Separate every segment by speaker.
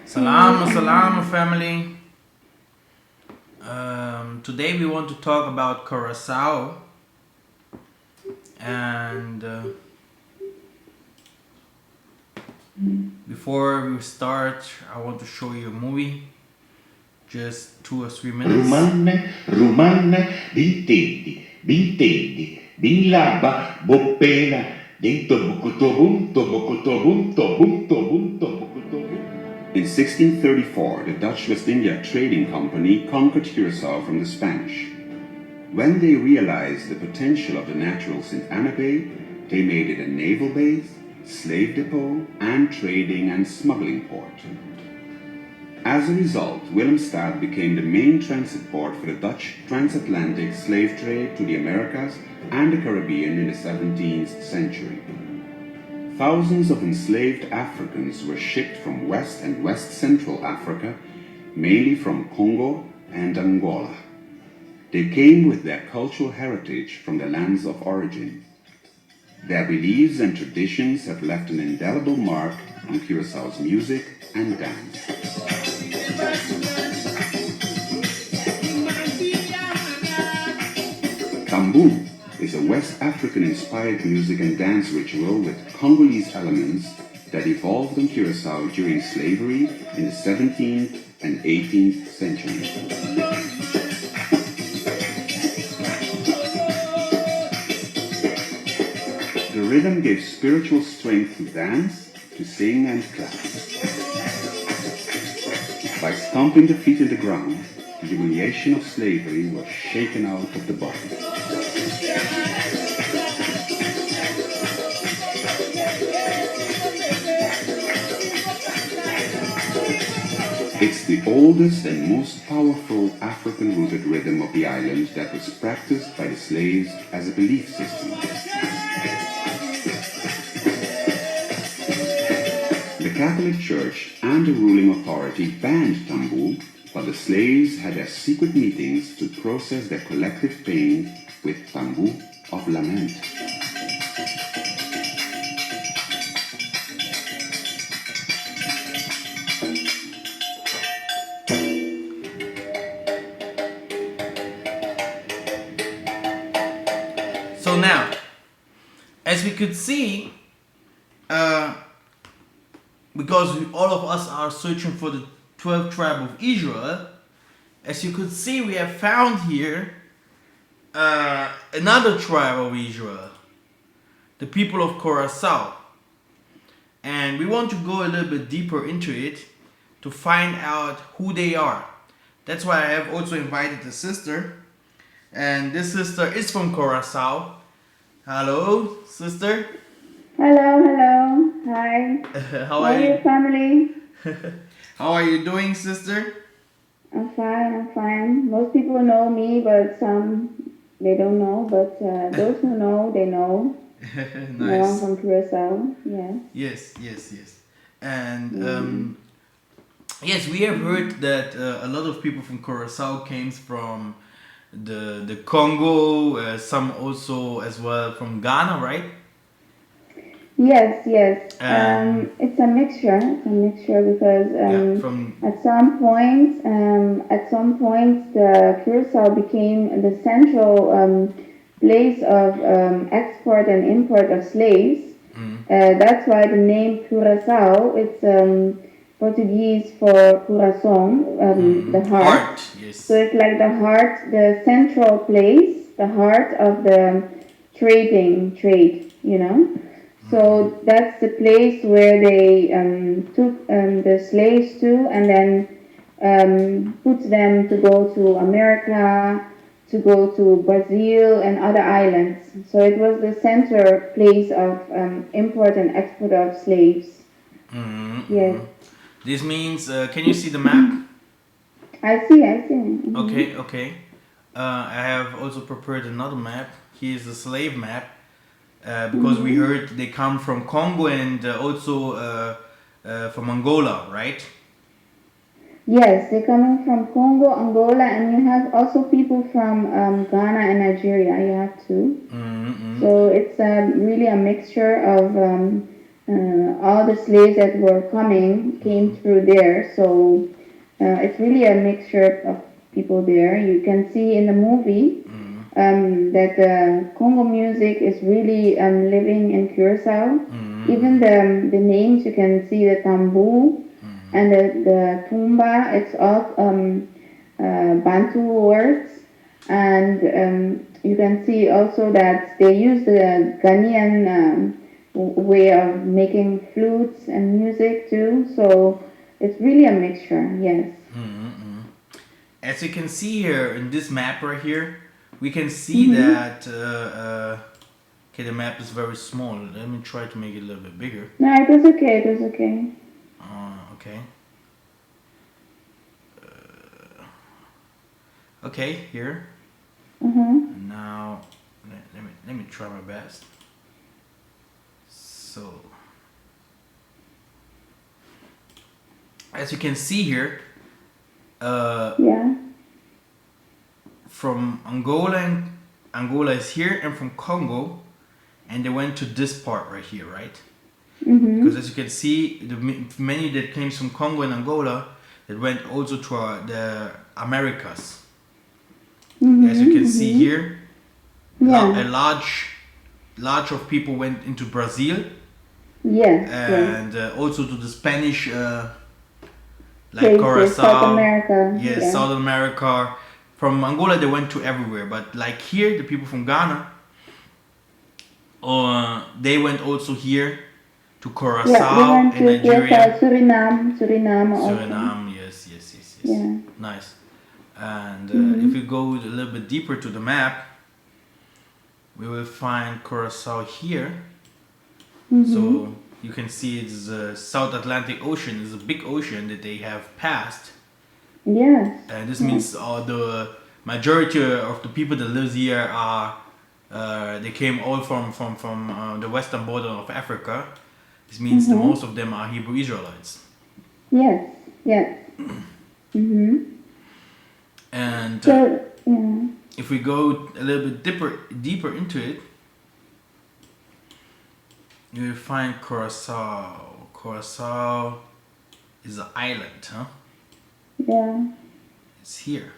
Speaker 1: Salam family. Today we want to talk about Curacao, and before we start, I want to show you a movie, just 2 or 3 minutes.
Speaker 2: Rumanne, bintendi, binlaba, boppena, In 1634, the Dutch West India Trading Company conquered Curaçao from the Spanish. When they realized the potential of the natural St. Anna Bay, they made it a naval base, slave depot, and trading and smuggling port. As a result, Willemstad became the main transit port for the Dutch transatlantic slave trade to the Americas and the Caribbean in the 17th century. Thousands of enslaved Africans were shipped from West and West Central Africa, mainly from Congo and Angola. They came with their cultural heritage from the lands of origin. Their beliefs and traditions have left an indelible mark on Curaçao's music and dance. Tambu is a West African-inspired music and dance ritual with Congolese elements that evolved on Curaçao during slavery in the 17th and 18th centuries. The rhythm gave spiritual strength to dance, to sing and clap. By stomping the feet in the ground, the humiliation of slavery was shaken out of the body. It's the oldest and most powerful African-rooted rhythm of the island that was practiced by the slaves as a belief system. The Catholic Church and the ruling authority banned Tambu, but the slaves had their secret meetings to process their collective pain with Tambu of lament.
Speaker 1: So now, as we could see, because all of us are searching for the 12th tribe of Israel, as you could see, we have found here another tribe of Israel, the people of Curaçao. And we want to go a little bit deeper into it to find out who they are. That's why I have also invited a sister. And this sister is from Curaçao. Hello, sister.
Speaker 3: Hello. Hi.
Speaker 1: How are you?
Speaker 3: Family?
Speaker 1: How are you doing, sister?
Speaker 3: I'm fine. Most people know me, but some they don't know. But those who know, they know.
Speaker 1: Nice.
Speaker 3: I'm from Curaçao. Yeah.
Speaker 1: Yes. And yes, we have heard that a lot of people from Curaçao came from the Congo, some also as well from Ghana, right?
Speaker 3: Yes. It's a mixture because at some point the Curaçao became the central place of export and import of slaves. That's why the name Curaçao, it's Portuguese for coração, the heart.
Speaker 1: Yes.
Speaker 3: So it's like the heart, the central place, the heart of the trade, you know. So that's the place where they took the slaves to, and then put them to go to America, to go to Brazil and other islands. So it was the center place of import and export of slaves. Yes.
Speaker 1: This means, can you see the map?
Speaker 3: I see. Mm-hmm.
Speaker 1: Okay. I have also prepared another map. Here's the slave map. Because we heard they come from Congo and also from Angola, right?
Speaker 3: Yes, they're coming from Congo, Angola, and you have also people from Ghana and Nigeria. You have too. So it's really a mixture of all the slaves that were coming came through there. So it's really a mixture of people there. You can see in the movie that Congo music is really living in Curacao. Even the names, you can see the tambu and the tumba. It's all Bantu words, and you can see also that they use the Ghanaian way of making flutes and music too. So it's really a mixture. Yes.
Speaker 1: As you can see here in this map right here, we can see that okay, the map is very small. Let me try to make it a little bit bigger.
Speaker 3: No, it was okay. It was okay.
Speaker 1: Okay. Okay, here. And now let me try my best. So as you can see here,
Speaker 3: Yeah.
Speaker 1: from Angola is here, and from Congo, and they went to this part right here, right? Because as you can see, many that came from Congo and Angola that went also to the Americas. As you can see here,
Speaker 3: Yeah.
Speaker 1: a large of people went into Brazil,
Speaker 3: Yes.
Speaker 1: and also to the Spanish, like
Speaker 3: Places,
Speaker 1: Curacao,
Speaker 3: South America.
Speaker 1: yes,
Speaker 3: Yeah.
Speaker 1: South America. From Angola, they went to everywhere, but like here, the people from Ghana, they went also here to
Speaker 3: Yeah,
Speaker 1: Curacao
Speaker 3: they went
Speaker 1: in
Speaker 3: to
Speaker 1: Nigeria.
Speaker 3: Suriname also.
Speaker 1: Suriname, yes.
Speaker 3: Yeah.
Speaker 1: Nice. And if we go a little bit deeper to the map, we will find Curacao here. So you can see it's the South Atlantic Ocean. It's a big ocean that they have passed.
Speaker 3: Yes.
Speaker 1: And this means the majority of the people that lives here are they came all from the western border of Africa. This means the most of them are Hebrew Israelites.
Speaker 3: Yes. Yes.
Speaker 1: And
Speaker 3: So yeah.
Speaker 1: if we go a little bit deeper into it, you will find Curacao. Curacao is an island, huh?
Speaker 3: Yeah.
Speaker 1: It's here.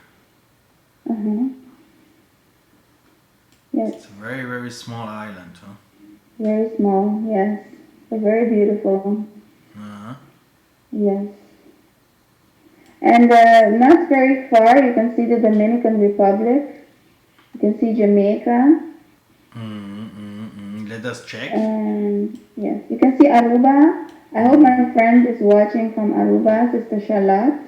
Speaker 3: Yes.
Speaker 1: It's a very, very small island, huh?
Speaker 3: Very small. Yes. But very beautiful. Yes. And not very far, you can see the Dominican Republic. You can see Jamaica.
Speaker 1: Let us check.
Speaker 3: And yes, you can see Aruba. I hope my friend is watching from Aruba, Sister Charlotte.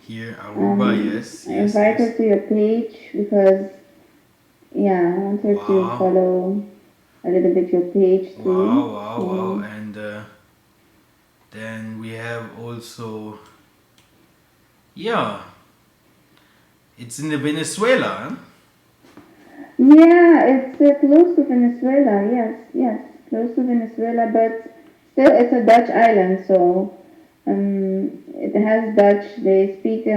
Speaker 1: Here, Aruba, yes.
Speaker 3: I invite her to your page because, yeah, I want her to follow a little bit your page too.
Speaker 1: Wow. And then we have also, yeah, it's in the Venezuela, huh?
Speaker 3: Yeah, it's close to Venezuela. Yes, close to Venezuela, but still it's a Dutch island, so it has Dutch. They speak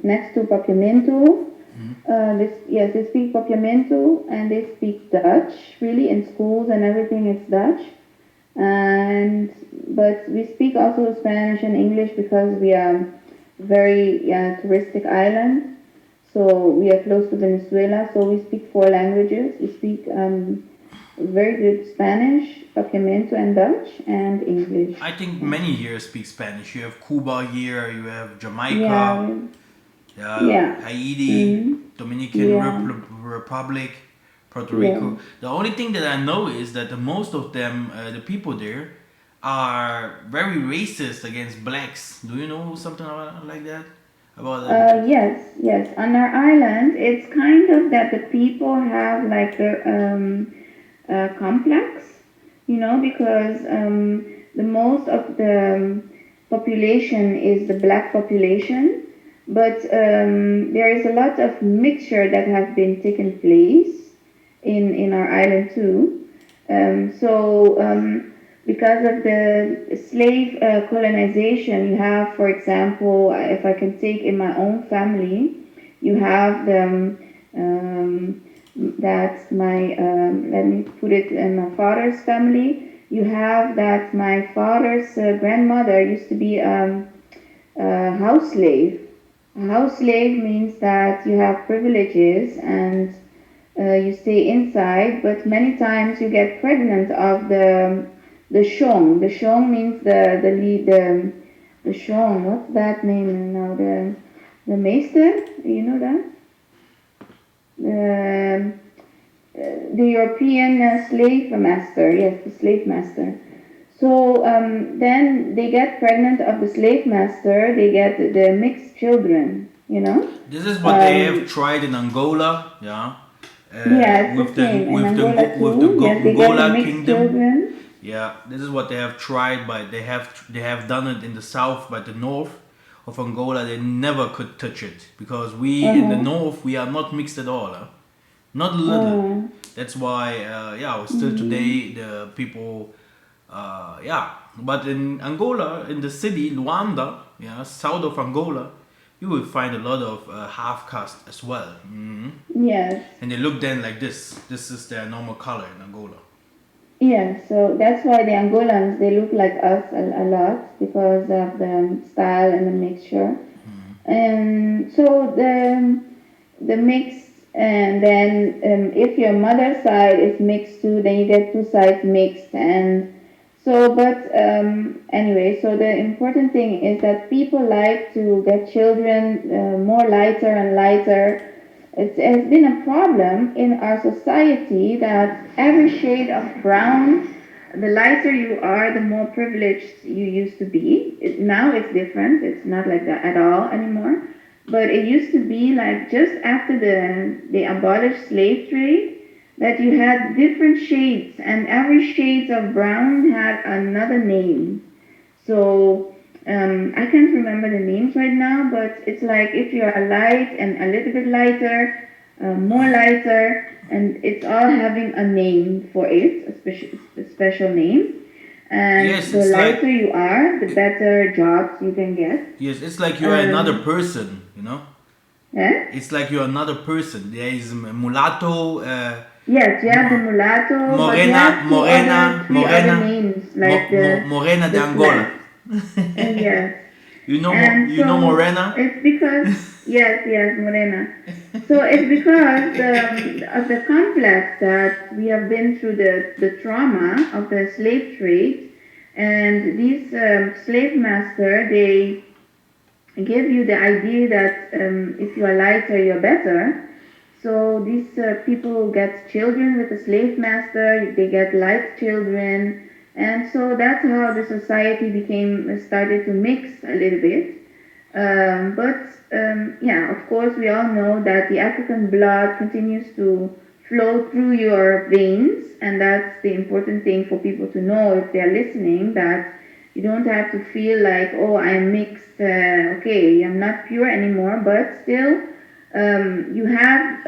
Speaker 3: next to Papiamento. They speak Papiamento and they speak Dutch. Really, in schools and everything, it's Dutch. But we speak also Spanish and English because we are very touristic island. So we are close to Venezuela, so we speak 4 languages. We speak very good Spanish, Papiamento and Dutch, and English.
Speaker 1: I think many here speak Spanish. You have Cuba here, you have Jamaica, Haiti, Dominican Republic, Puerto Rico. The only thing that I know is that the most of them, the people there, are very racist against blacks. Do you know something like that? About that?
Speaker 3: Yes. On our island, it's kind of that the people have like a complex, because the most of the population is the black population, but there is a lot of mixture that has been taken place in our island too. Because of the slave colonization, you have, for example, if I can take in my own family, you have that's my, let me put it in my father's family, you have that my father's grandmother used to be a house slave. A house slave means that you have privileges and you stay inside, but many times you get pregnant of the shong. The shong means the shong. What's that name now? The meester. You know that? The European slave master. Yes, the slave master. So then they get pregnant of the slave master. They get the mixed children. You know.
Speaker 1: This is what they have tried in Angola, yeah.
Speaker 3: Yeah, it's the same. In Angola too. Yes, they get the
Speaker 1: Angola
Speaker 3: mixed
Speaker 1: kingdom.
Speaker 3: children.
Speaker 1: Yeah, this is what they have tried, but they have done it in the south, but the north of Angola they never could touch it because we in the north we are not mixed at all, huh? Not a little. That's why still today the people but in Angola, in the city Luanda, south of Angola, you will find a lot of half caste as well.
Speaker 3: Yes.
Speaker 1: And they look then like this. This is their normal color in Angola.
Speaker 3: Yeah, so that's why the Angolans they look like us a lot because of the style and the mixture. And so the mix, and then if your mother's side is mixed too, then you get two sides mixed. And so, but anyway, so the important thing is that people like to get children more lighter and lighter. It has been a problem in our society that every shade of brown, the lighter you are, the more privileged you used to be. Now it's different. It's not like that at all anymore. But it used to be like just after they abolished slave trade, that you had different shades, and every shade of brown had another name. So I can't remember the names right now, but it's like if you are light and a little bit lighter, more lighter, and it's all having a name for it, a special name. And
Speaker 1: Yes,
Speaker 3: the
Speaker 1: it's
Speaker 3: lighter
Speaker 1: like
Speaker 3: you are, the better jobs you can get.
Speaker 1: yes, it's like you're another person, you know.
Speaker 3: Yeah?
Speaker 1: It's like you're another person. There is mulatto.
Speaker 3: Yes, you have the mulatto, but you have three other names, like
Speaker 1: Morena de
Speaker 3: the
Speaker 1: Angola.
Speaker 3: yes.
Speaker 1: You know,
Speaker 3: And
Speaker 1: you know
Speaker 3: so
Speaker 1: Morena.
Speaker 3: it's because yes, Morena. So it's because of the complex that we have been through the trauma of the slave trade, and these slave master they give you the idea that if you are lighter, you're better. So these people get children with a slave master. They get light children, and so that's how the society started to mix a little bit. Of course, we all know that the African blood continues to flow through your veins, and that's the important thing for people to know if they're listening, that you don't have to feel like, oh, I'm mixed, okay, I'm not pure anymore, but still you have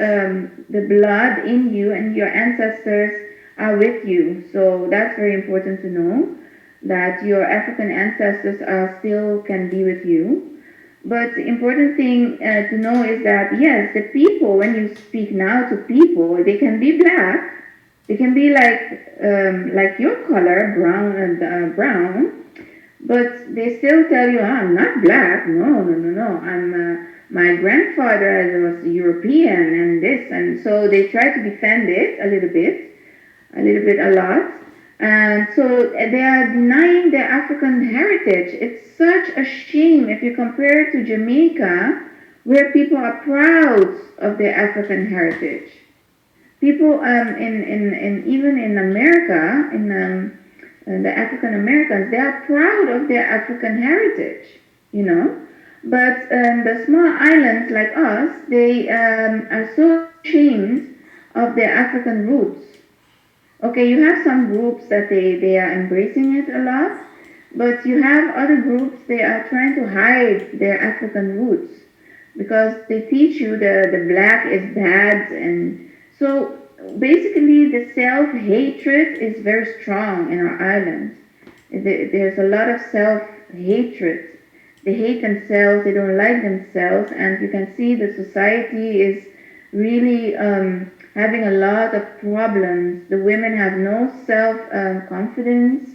Speaker 3: the blood in you and your ancestors are with you. So that's very important to know that your African ancestors still can be with you. But the important thing to know is that, yes, the people, when you speak now to people, they can be black, they can be like your color, brown, but they still tell you, I'm not black, no, I'm, my grandfather was European and this, and so they try to defend it a lot. And so they are denying their African heritage. It's such a shame if you compare it to Jamaica, where people are proud of their African heritage. People even in America, in the African Americans, they are proud of their African heritage, you know. But the small islands like us, they are so ashamed of their African roots. Okay, you have some groups that they are embracing it a lot, but you have other groups, they are trying to hide their African roots because they teach you the black is bad. And so basically the self-hatred is very strong in our islands. There's a lot of self-hatred. They hate themselves, they don't like themselves, and you can see the society is really having a lot of problems. The women have no self confidence,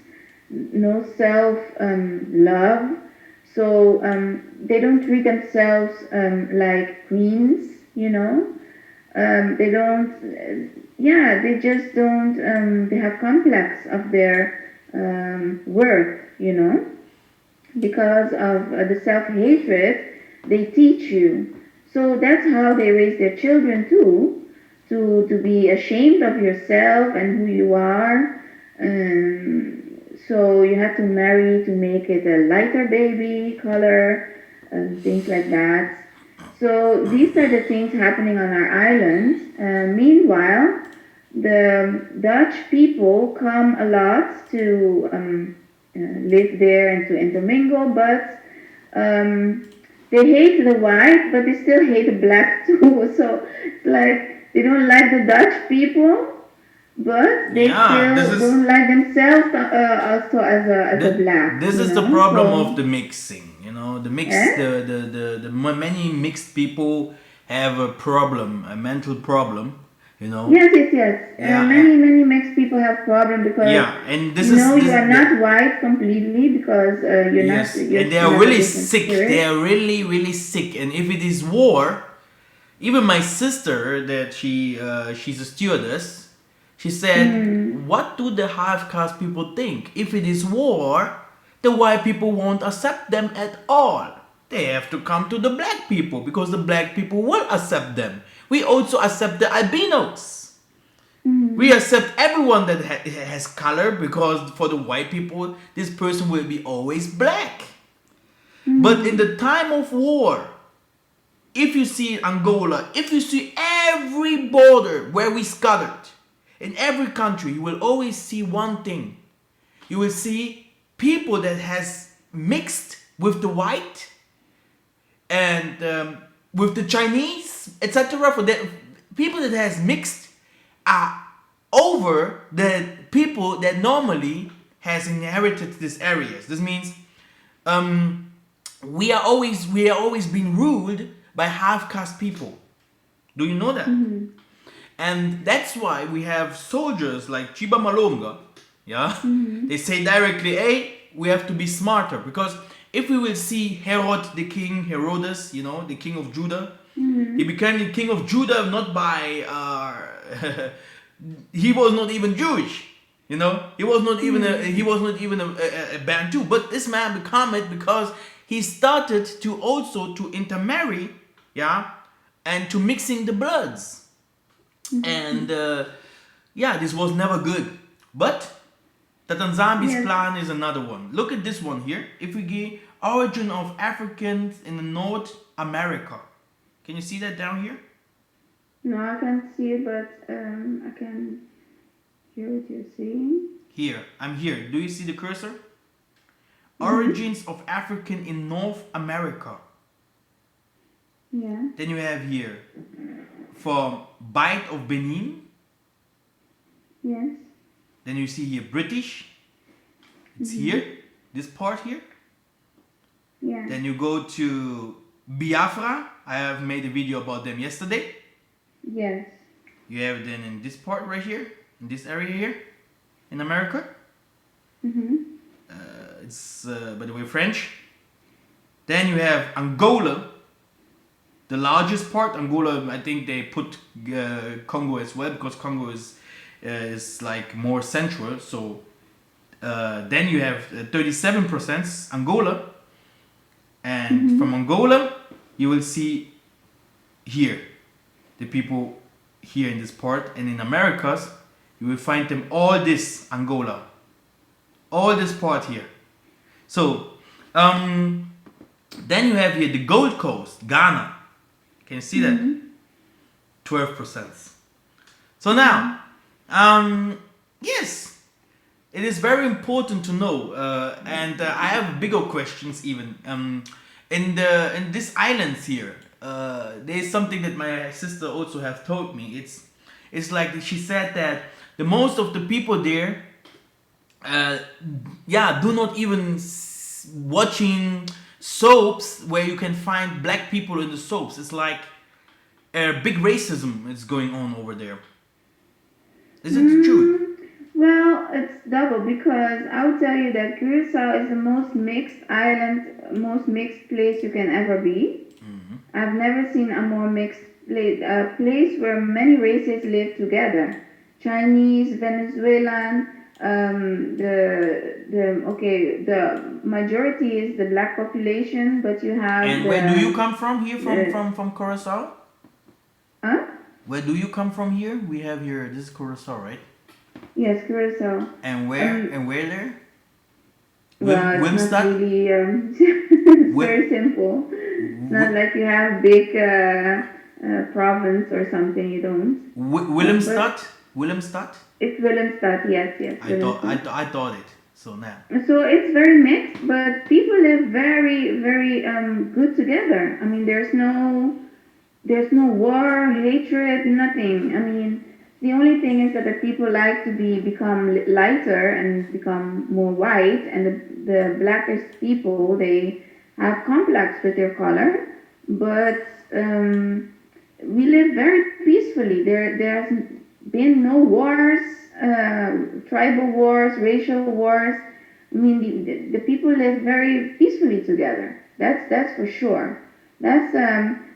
Speaker 3: no self love. So they don't treat themselves like queens, you know. They don't, yeah, they just don't, they have complex of their worth, you know, because of the self-hatred they teach you. So that's how they raise their children too, to be ashamed of yourself and who you are. So you have to marry to make it a lighter baby color, things like that. So these are the things happening on our island. Meanwhile, the Dutch people come a lot to live there and to intermingle, but they hate the white, but they still hate the black too. So it's like they don't like the Dutch people, but they
Speaker 1: Yeah, this
Speaker 3: still
Speaker 1: is
Speaker 3: don't like themselves also as a black.
Speaker 1: this
Speaker 3: You
Speaker 1: is the
Speaker 3: know,
Speaker 1: problem
Speaker 3: so
Speaker 1: of the mixing. You know, the mix,
Speaker 3: eh?
Speaker 1: many mixed people have a problem, a mental problem. You know,
Speaker 3: Yes, yes, yes.
Speaker 1: yeah,
Speaker 3: Many mixed people have problem because
Speaker 1: yeah, and this
Speaker 3: you
Speaker 1: is
Speaker 3: know you
Speaker 1: this
Speaker 3: are
Speaker 1: the,
Speaker 3: not white completely because you're not
Speaker 1: yes, and they
Speaker 3: you
Speaker 1: are
Speaker 3: have a
Speaker 1: really
Speaker 3: different
Speaker 1: sick. They
Speaker 3: spirit.
Speaker 1: are really sick. And if it is war, even my sister, that she's a stewardess, she said,
Speaker 3: Mm.
Speaker 1: "What do the half caste people think? If it is war, the white people won't accept them at all. They have to come to the black people because the black people will accept them. We also accept the albinos. We
Speaker 3: Mm.
Speaker 1: accept everyone that has color because for the white people, this person will be always black. But in
Speaker 3: Mm.
Speaker 1: the time of war, if you see Angola, if you see every border where we scattered, in every country, you will always see one thing. You will see people that has mixed with the white and with the Chinese, etc. For the people that has mixed are over the people that normally has inherited these areas. This means um, we are always being ruled by half caste people. Do you know that?
Speaker 3: Mm.
Speaker 1: And that's why we have soldiers like Chiba Malonga. Yeah,
Speaker 3: Mm.
Speaker 1: they say directly, "Hey, we have to be smarter because if we will see Herod the king, Herodes, you know, the king of Judah, he
Speaker 3: Mm.
Speaker 1: became the king of Judah not by he was not even Jewish, you know, he was not even a Bantu, but this man became it because he started to also to intermarry, yeah, and to mixing the bloods, and yeah, this was never good, but the Tanzambi's
Speaker 3: Yes.
Speaker 1: plan is another one. Look at this one here. If we get origin of Africans in the North America. Can you see that down here?
Speaker 3: No, I can't see it, but I can hear what you're saying.
Speaker 1: Here. I'm here. Do you see the cursor?
Speaker 3: Mm-hmm.
Speaker 1: Origins of African in North America.
Speaker 3: Yeah.
Speaker 1: Then you have here from Bight of Benin.
Speaker 3: Yes.
Speaker 1: Then you see here British. It's
Speaker 3: Mm-hmm.
Speaker 1: here. This part here.
Speaker 3: Yeah.
Speaker 1: Then you go to Biafra. I have made a video about them yesterday.
Speaker 3: Yes.
Speaker 1: You have then in this part right here, in this area here, in America.
Speaker 3: Mm-hmm.
Speaker 1: It's by the way French. Then you have Angola, the largest part. Angola, I think they put Congo as well because Congo is like more central. So then you have 37% Angola, and
Speaker 3: Mm-hmm.
Speaker 1: from Angola you will see here the people here in this part, and in Americas you will find them all this Angola, all this part here. So then you have here the Gold Coast, Ghana. Can you see that?
Speaker 3: Mm-hmm.
Speaker 1: 12%. So now, yes, it is very important to know, and I have bigger questions even. In these islands here, there is something that my sister also have told me. It's like she said that the most of the people there, yeah, do not even watching soaps where you can find black people in the soaps. It's like big racism is going on over there. Is it true?
Speaker 3: Well, it's double because I would tell you that Curacao is the most mixed island, most mixed place you can ever be. I've never seen a more mixed place, a place where many races live together. Chinese, Venezuelan, the majority is the black population, but you have
Speaker 1: And where do you come from here from Curacao?
Speaker 3: Huh?
Speaker 1: Where do you come from here? We have here, this is Curacao, right?
Speaker 3: Yes, Curacao.
Speaker 1: And where there?
Speaker 3: Well, it's not
Speaker 1: Wimstad?
Speaker 3: really, it's very simple. It's not like you have big province or something, you don't.
Speaker 1: Willemstad? Willemstad?
Speaker 3: It's Willemstad, yes.
Speaker 1: I thought it. So now.
Speaker 3: So it's very mixed, but people live very, very good together. I mean, there's no war, hatred, nothing. I mean, the only thing is that the people like to become lighter and become more white, and the blackest people, they have complex with their color, but we live very peacefully. There's been no wars, tribal wars, racial wars. I mean, the people live very peacefully together. That's for sure. That's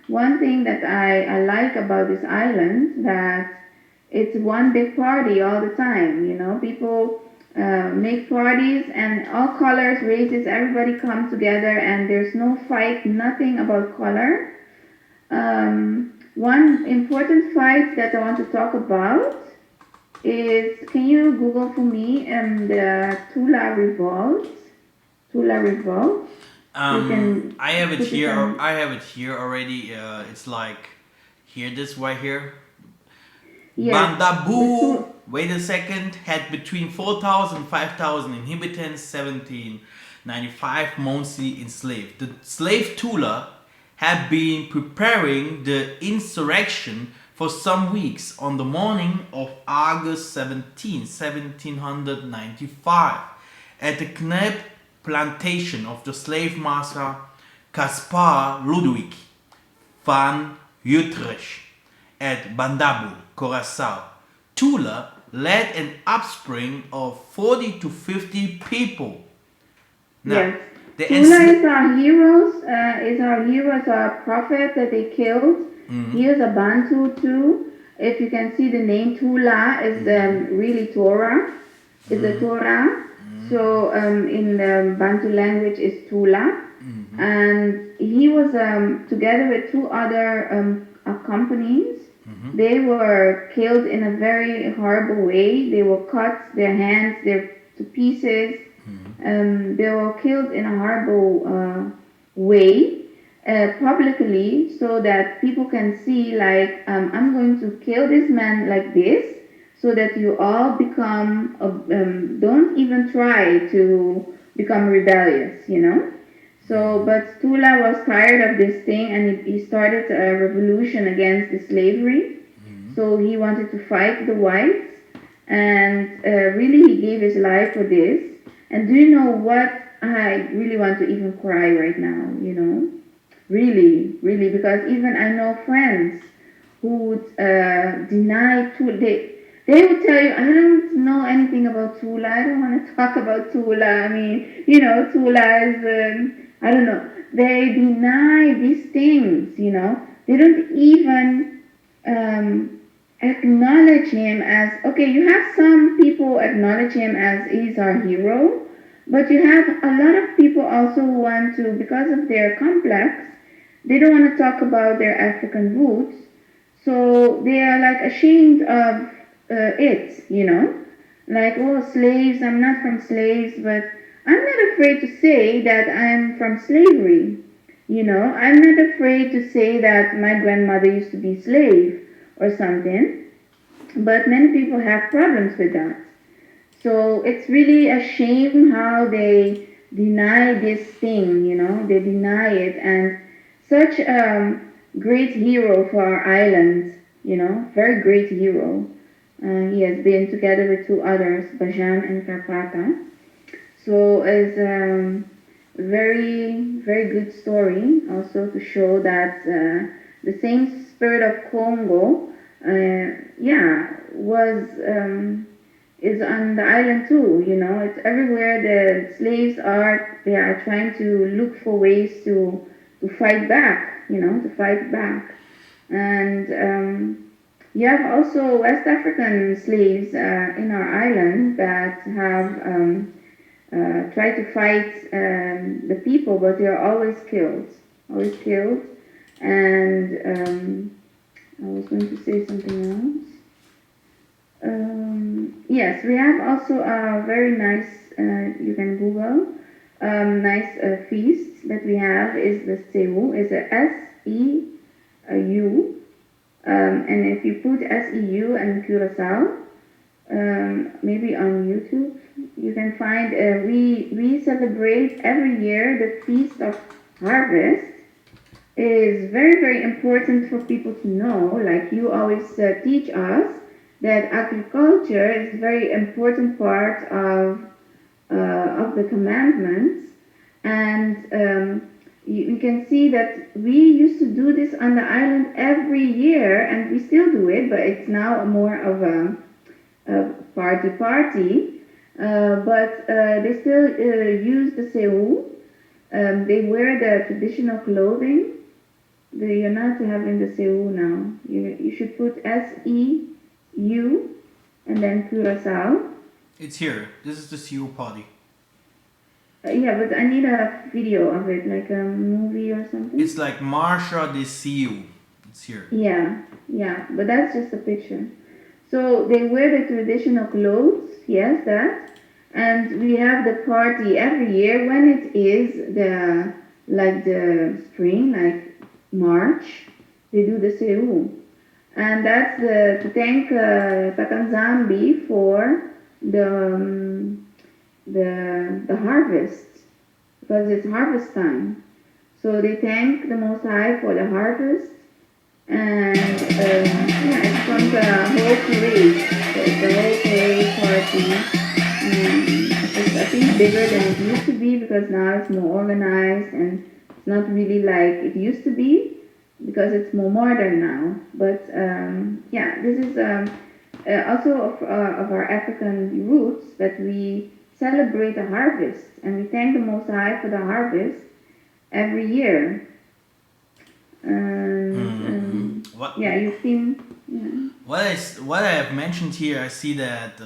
Speaker 3: one thing that I like about this island, that it's one big party all the time. You know, people make parties and all colors, races, everybody come together, and there's no fight, nothing about color. One important fight that I want to talk about is, can you Google for me the Tula Revolt? Tula Revolt.
Speaker 1: I have it here. I have it here already. It's like here, this right here.
Speaker 3: Yes.
Speaker 1: Bandabu, wait a second, had between 4,000 and 5,000 inhabitants, 1795, mostly enslaved. The slave Tula had been preparing the insurrection for some weeks. On the morning of August 17, 1795, at the Knep plantation of the slave master Caspar Ludwig van Utrecht at Bandabu, Curaçao, Tula led an offspring of 40 to 50 people. Now,
Speaker 3: yes. Tula is our heroes, our prophet that they killed. He is a Bantu too. If you can see the name Tula is really Torah. It's a Torah. So in the Bantu language is Tula. And he was together with two other companies. They were killed in a very horrible way. They were cut, their hands, to pieces. They were killed in a horrible way, publicly, so that people can see, like, I'm going to kill this man like this, so that you all become, don't even try to become rebellious, you know. So, but Tula was tired of this thing, and he started a revolution against the slavery. So he wanted to fight the whites, and really he gave his life for this. And do you know what? I really want to even cry right now, you know? Really, really, because even I know friends who would deny Tula. They would tell you, I don't know anything about Tula. I don't want to talk about Tula. I mean, you know, Tula is, I don't know. They deny these things, you know. They don't even acknowledge him as, okay, you have some people acknowledge him as he's our hero, but you have a lot of people also who want to, because of their complex, they don't want to talk about their African roots, so they are like ashamed of it, you know, like, oh, slaves, I'm not from slaves, but I'm not afraid to say that I'm from slavery, you know, I'm not afraid to say that my grandmother used to be slave or something, but many people have problems with that. So it's really a shame how they deny this thing, you know, they deny it, and such a great hero for our island, you know, very great hero. He has been together with two others, Bajan and Karpata. So it's a very, very good story also to show that the same spirit of Congo, was is on the island too. It's everywhere. The slaves are they are trying to look for ways to fight back. To fight back, and you have also West African slaves in our island that have tried to fight the people, but they are always killed. Always killed. And I was going to say something else. Yes, we have also a very nice, you can Google, nice feast that we have is the Seu. It's a S-E-U. And if you put SEU and Curaçao, maybe on YouTube, you can find, we celebrate every year the Feast of Harvest. It is very, very important for people to know, like you always teach us, that agriculture is a very important part of the commandments. And you can see that we used to do this on the island every year, and we still do it, but it's now more of a party. But they still use the Seu. They wear the traditional clothing. You're not having the Seu now. You should put SEU and then Curaçao.
Speaker 1: It's here. This is the Seu party.
Speaker 3: Yeah, but I need a video of it, like a movie or something.
Speaker 1: It's like Marcha de Seu. It's here.
Speaker 3: Yeah, but that's just a picture. So they wear the traditional clothes, yes, that. And we have the party every year when it is the spring, like March, they do the Seu. And that's to thank Takanzambi for the harvest, because it's harvest time. So they thank the Most High for the harvest, and it's from the whole parade. So it's the whole parade party. It's I think bigger than it used to be, because now it's more organized and it's not really like it used to be, because it's more modern now. But this is also of our African roots, that we celebrate the harvest and we thank the Most High for the harvest every year. You've seen. Yeah.
Speaker 1: What I have mentioned here, I see that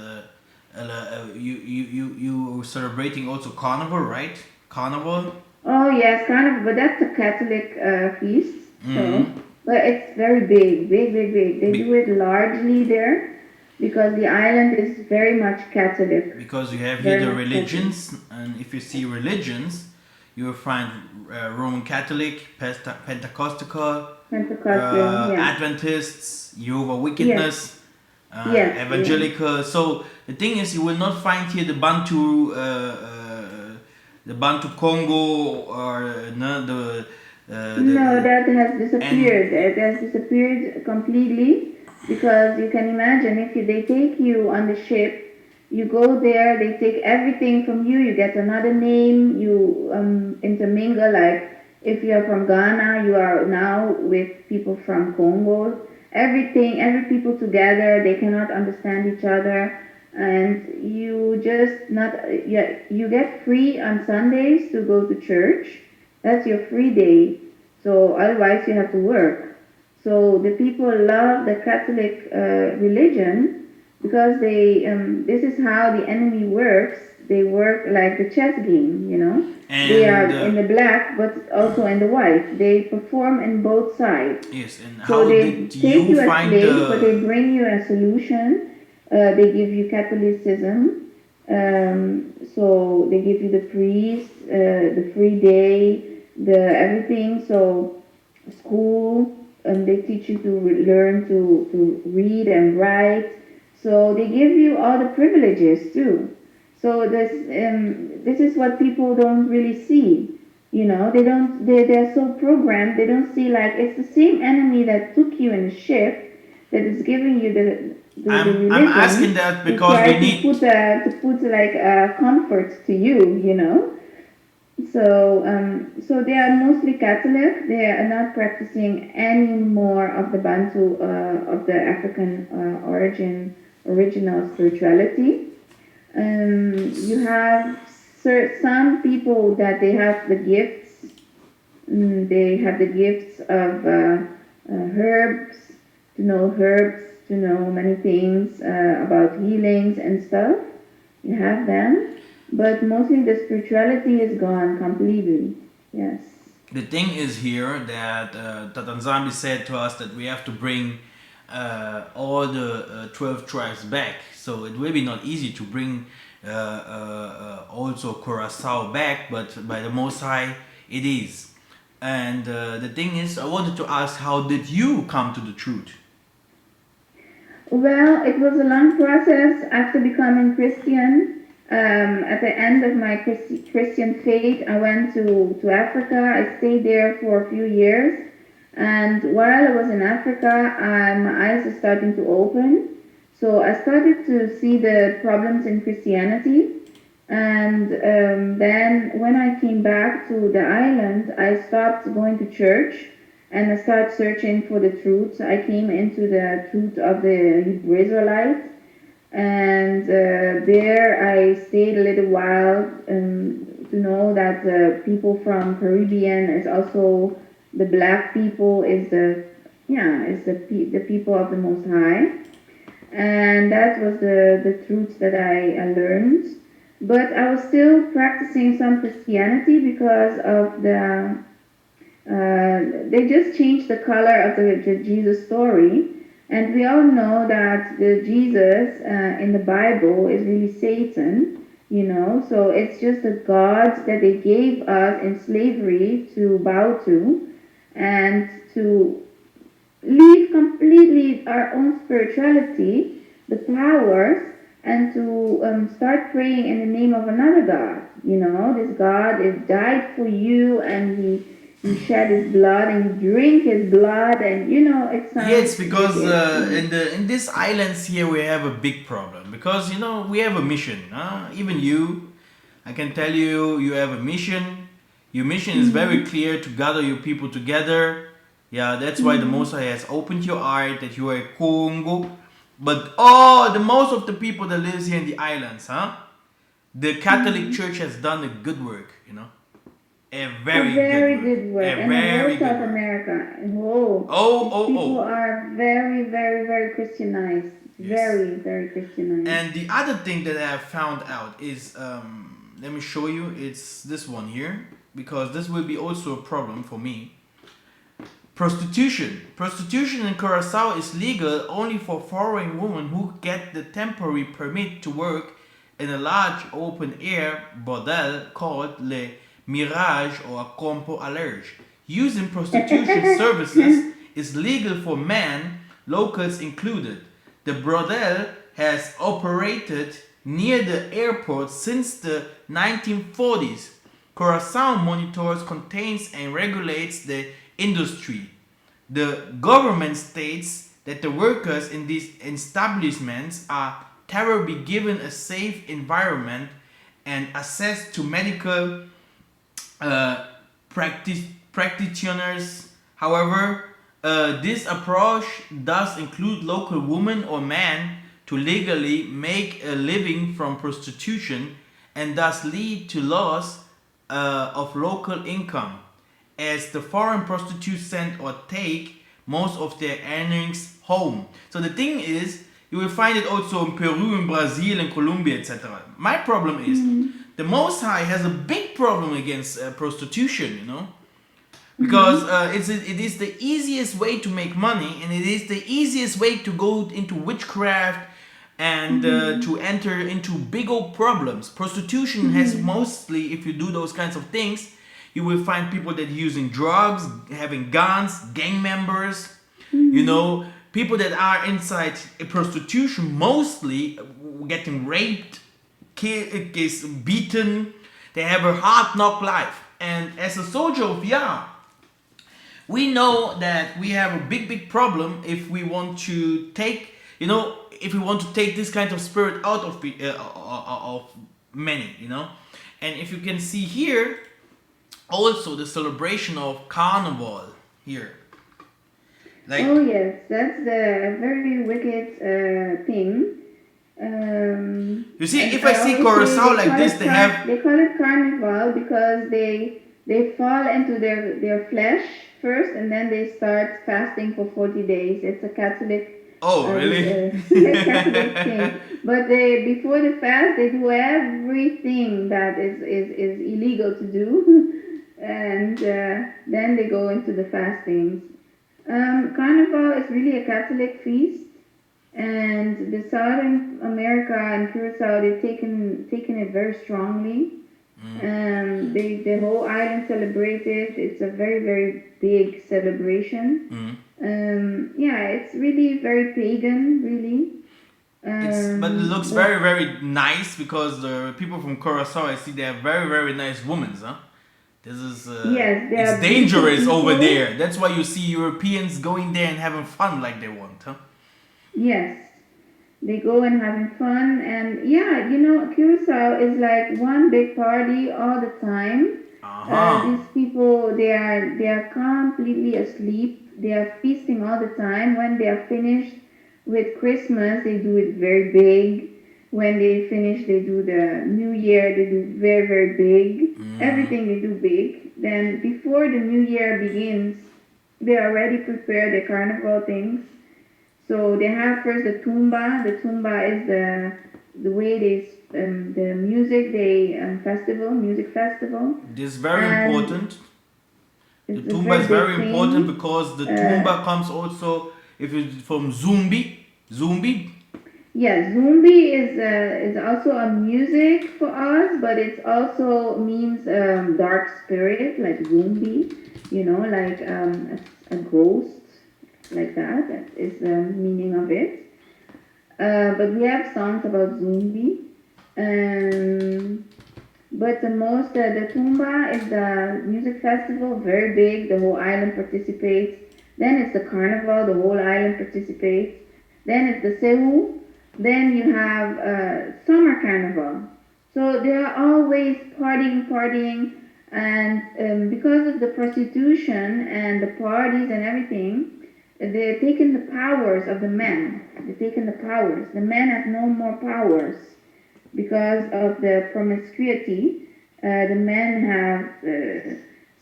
Speaker 1: you celebrating also Carnival, right? Carnival.
Speaker 3: Oh yes, Carnival, but that's a Catholic feast. So, but it's very big. They do it largely there, because the island is very much Catholic.
Speaker 1: Because you have here the religions, and if you see religions, you will find Roman Catholic, Pentecostal, Adventists, Jehovah Witness, Evangelical. So the thing is, you will not find here the Bantu Congo or no
Speaker 3: that has disappeared. It has disappeared completely, because you can imagine if they take you on the ship, you go there, they take everything from you, you get another name, you intermingle, like if you're from Ghana, you are now with people from Congo. Every people together, they cannot understand each other, and you get free on Sundays to go to church. That's your free day. So otherwise you have to work. So the people love the Catholic religion, because this is how the enemy works. They work like the chess game, And they are in the black, but also in the white. They perform in both sides.
Speaker 1: Yes, and
Speaker 3: so
Speaker 1: how
Speaker 3: they
Speaker 1: did
Speaker 3: take
Speaker 1: you
Speaker 3: you
Speaker 1: find
Speaker 3: as slave, but they bring you a solution. They give you Catholicism. So they give you the priest, the free day, the everything. So school, they teach you to learn to read and write. So they give you all the privileges too. So this is what people don't really see. They're so programmed. They don't see, like, it's the same enemy that took you in the ship that is giving you the religion.
Speaker 1: I'm asking that because we need
Speaker 3: to put like comfort to you. So they are mostly Catholic. They are not practicing any more of the Bantu, of the African original spirituality. You have some people that they have the gifts. They have the gifts of herbs, to know many things about healings and stuff. You have them, but mostly the spirituality is gone completely. Yes.
Speaker 1: The thing is here that Tatanzambi said to us that we have to bring all the 12 tribes back. So it will be not easy to bring also Curacao back, but by the Most High it is. And the thing is, I wanted to ask, how did you come to the truth?
Speaker 3: Well, it was a long process after becoming Christian. At the end of my Christian faith, I went to Africa. I stayed there for a few years. And while I was in Africa, my eyes are starting to open. So I started to see the problems in Christianity. And then when I came back to the island, I stopped going to church and I started searching for the truth. I came into the truth of the Hebrew Israelites, and there I stayed a little while to know that the people from Caribbean is also the black people is the people of the Most High, and that was the truth that I learned. But I was still practicing some Christianity because of they just changed the color of the Jesus story. And we all know that the Jesus in the Bible is really Satan. So it's just a God that they gave us in slavery to bow to and to leave completely our own spirituality, the powers, and to start praying in the name of another God. This God is died for you, and he shed his blood, and you drink his blood, and it
Speaker 1: Yes,
Speaker 3: sounds
Speaker 1: because
Speaker 3: wicked.
Speaker 1: in these islands here we have a big problem because we have a mission. Even you, I can tell you, you have a mission. Your mission is very
Speaker 3: Mm-hmm.
Speaker 1: clear to gather your people together. Yeah, that's why the
Speaker 3: Mm-hmm.
Speaker 1: Most High has opened your eye that you are a Congo. But oh, the most of the people that lives here in the islands, the Catholic
Speaker 3: Mm-hmm.
Speaker 1: Church has done a good work. A
Speaker 3: A
Speaker 1: very good
Speaker 3: very
Speaker 1: work.
Speaker 3: good work,
Speaker 1: A
Speaker 3: and the whole
Speaker 1: very good
Speaker 3: South
Speaker 1: work.
Speaker 3: America. Whoa,
Speaker 1: Oh,
Speaker 3: these
Speaker 1: oh,
Speaker 3: people
Speaker 1: oh.
Speaker 3: are very, very, very Christianized.
Speaker 1: Yes.
Speaker 3: Very, very Christianized.
Speaker 1: And the other thing that I have found out is, let me show you. It's this one here because this will be also a problem for me. Prostitution. Prostitution in Curacao is legal only for foreign women who get the temporary permit to work in a large open air bordel called Le Mirage or Campo Alerge. Using prostitution services is legal for men, locals included. The bordel has operated near the airport since the 1940s. Curacao monitors, contains, and regulates the industry. The government states that the workers in these establishments are to be given a safe environment and access to medical uh, practitioners. However, this approach does include local women or men to legally make a living from prostitution and thus lead to loss of local income, as the foreign prostitutes send or take most of their earnings home. So the thing is, you will find it also in Peru, in Brazil, in Colombia, etc. My problem is,
Speaker 3: Mm-hmm.
Speaker 1: the Most High has a big problem against prostitution, because
Speaker 3: Mm-hmm.
Speaker 1: it is the easiest way to make money, and it is the easiest way to go into witchcraft and
Speaker 3: Mm-hmm.
Speaker 1: to enter into big old problems. Prostitution has
Speaker 3: Mm-hmm.
Speaker 1: mostly, if you do those kinds of things, you will find people that are using drugs, having guns, gang members,
Speaker 3: Mm-hmm.
Speaker 1: people that are inside a prostitution mostly getting raped, is beaten. They have a hard knock life. And as a soldier of Yah, we know that we have a big problem if we want to take, if we want to take this kind of spirit out of many. And if you can see here, also the celebration of Carnival here. Like,
Speaker 3: Oh yes, that's the very wicked thing.
Speaker 1: you see,
Speaker 3: And
Speaker 1: if I
Speaker 3: I
Speaker 1: see
Speaker 3: always say
Speaker 1: Curacao like this, they have.
Speaker 3: they call it carnival because they fall into their flesh first and then they start fasting for 40 days. It's a Catholic
Speaker 1: Oh, really?
Speaker 3: Catholic thing. But they before the fast they do everything that is illegal to do, and then they go into the fastings. Carnival is really a Catholic feast, and the Southern America and Curacao they've taken it very strongly. The whole island celebrates it. It's a very big celebration. Yeah, it's really very pagan, really.
Speaker 1: But it looks
Speaker 3: But
Speaker 1: very nice because the people from Curacao, I see they have very nice women, huh? This is
Speaker 3: yes, they
Speaker 1: it's
Speaker 3: are beautiful
Speaker 1: dangerous over
Speaker 3: people.
Speaker 1: there. That's why you see Europeans going there and having fun like they want, huh?
Speaker 3: Yes, they go and having fun, and yeah, Curacao is like one big party all the time.
Speaker 1: Uh-huh.
Speaker 3: These people, they are completely asleep. They are feasting all the time. When they are finished with Christmas, they do it very big. When they finish, they do the New Year. They do very big. Everything they do big. Then before the New Year begins, they already prepare the carnival things. So they have first the tumba. The tumba is the way the music music festival,
Speaker 1: This is very
Speaker 3: and
Speaker 1: important. The
Speaker 3: it's a
Speaker 1: tumba
Speaker 3: very
Speaker 1: is very
Speaker 3: big
Speaker 1: important
Speaker 3: thing.
Speaker 1: because the
Speaker 3: Uh,
Speaker 1: tumba comes also if it's from Zumbi.
Speaker 3: yeah, Zumbi is also a music for us, but it also means dark spirit, like Zumbi, like a ghost, like that. That is the meaning of it. But we have songs about Zumbi. Um, but the Tumba is the music festival, very big. The whole island participates. Then it's the carnival, the whole island participates. Then it's the Sehu. Then you have summer carnival. So they are always partying, and because of the prostitution and the parties and everything, they're taking the powers of the men. They're taking the powers. The men have no more powers because of the promiscuity. The men have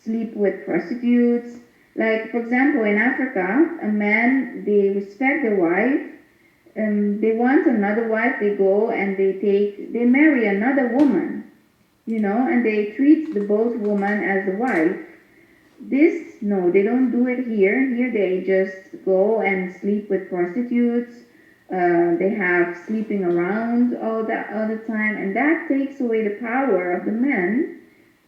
Speaker 3: sleep with prostitutes. Like for example, in Africa, a man they respect the wife. They want another wife. They go and they marry another woman, and they treat the both woman as the wife. This, no, they don't do it here. Here they just go and sleep with prostitutes. They have sleeping around all the time, and that takes away the power of the men,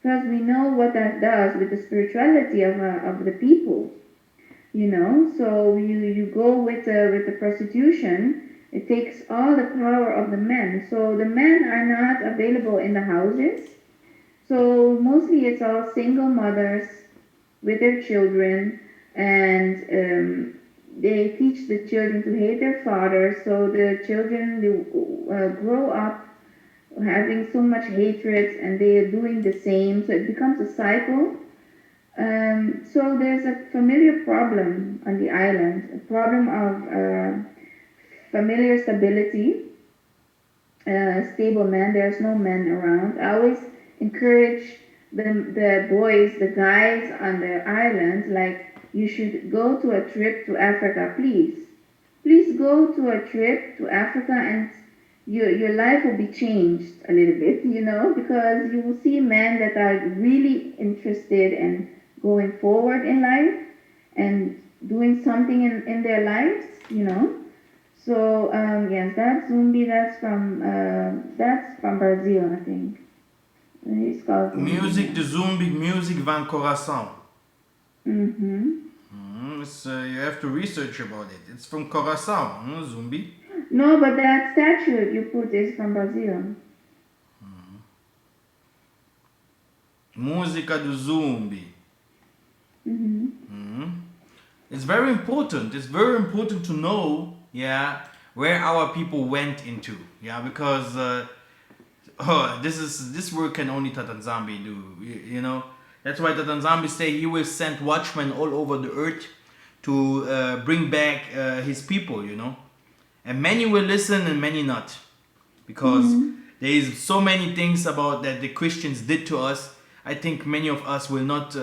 Speaker 3: because we know what that does with the spirituality of the people. So you go with the prostitution. It takes all the power of the men. So the men are not available in the houses. So mostly it's all single mothers with their children, and they teach the children to hate their fathers. So the children grow up having so much hatred, and they are doing the same. So it becomes a cycle. So there's a familiar problem on the island, a problem of familiar stability, stable men. There's no men around. I always encourage the boys, the guys on the island, like, you should go to a trip to Africa, please. Please go to a trip to Africa, and your life will be changed a little bit, because you will see men that are really interested in going forward in life and doing something in their lives. So yes, that's Zumbi. That's from Brazil, I think. It's called Zumbi.
Speaker 1: Music,
Speaker 3: Yeah.
Speaker 1: de Zumbi, music van Coração.
Speaker 3: Mhm.
Speaker 1: You have to research about it. It's from Coração, Zumbi.
Speaker 3: No, but that statue you put is from Brazil.
Speaker 1: Música do Zumbi. It's very important. It's very important to know, where our people went into, because this work can only Tatanzambi do. That's why the Tanzania say he will send watchmen all over the earth to bring back his people, you know. And many will listen and many not. Because there is so many things about that the Christians did to us. I think many of us will not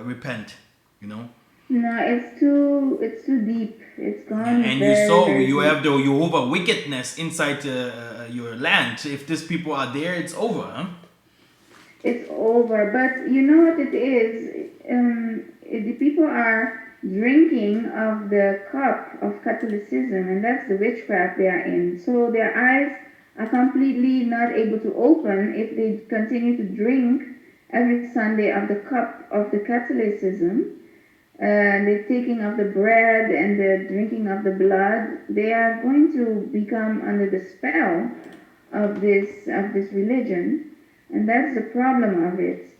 Speaker 1: repent, you know.
Speaker 3: No, it's too deep. It's gone
Speaker 1: And
Speaker 3: very,
Speaker 1: you saw
Speaker 3: very
Speaker 1: you
Speaker 3: deep.
Speaker 1: have the Jehovah wickedness inside your land. If these people are there, it's over, huh?
Speaker 3: It's over. But you know what it is? The people are drinking of the cup of Catholicism, and that's the witchcraft they are in. So their eyes are completely not able to open if they continue to drink every Sunday of the cup of the Catholicism. The taking of the bread and the drinking of the blood, they are going to become under the spell of this religion, and that's the problem of it,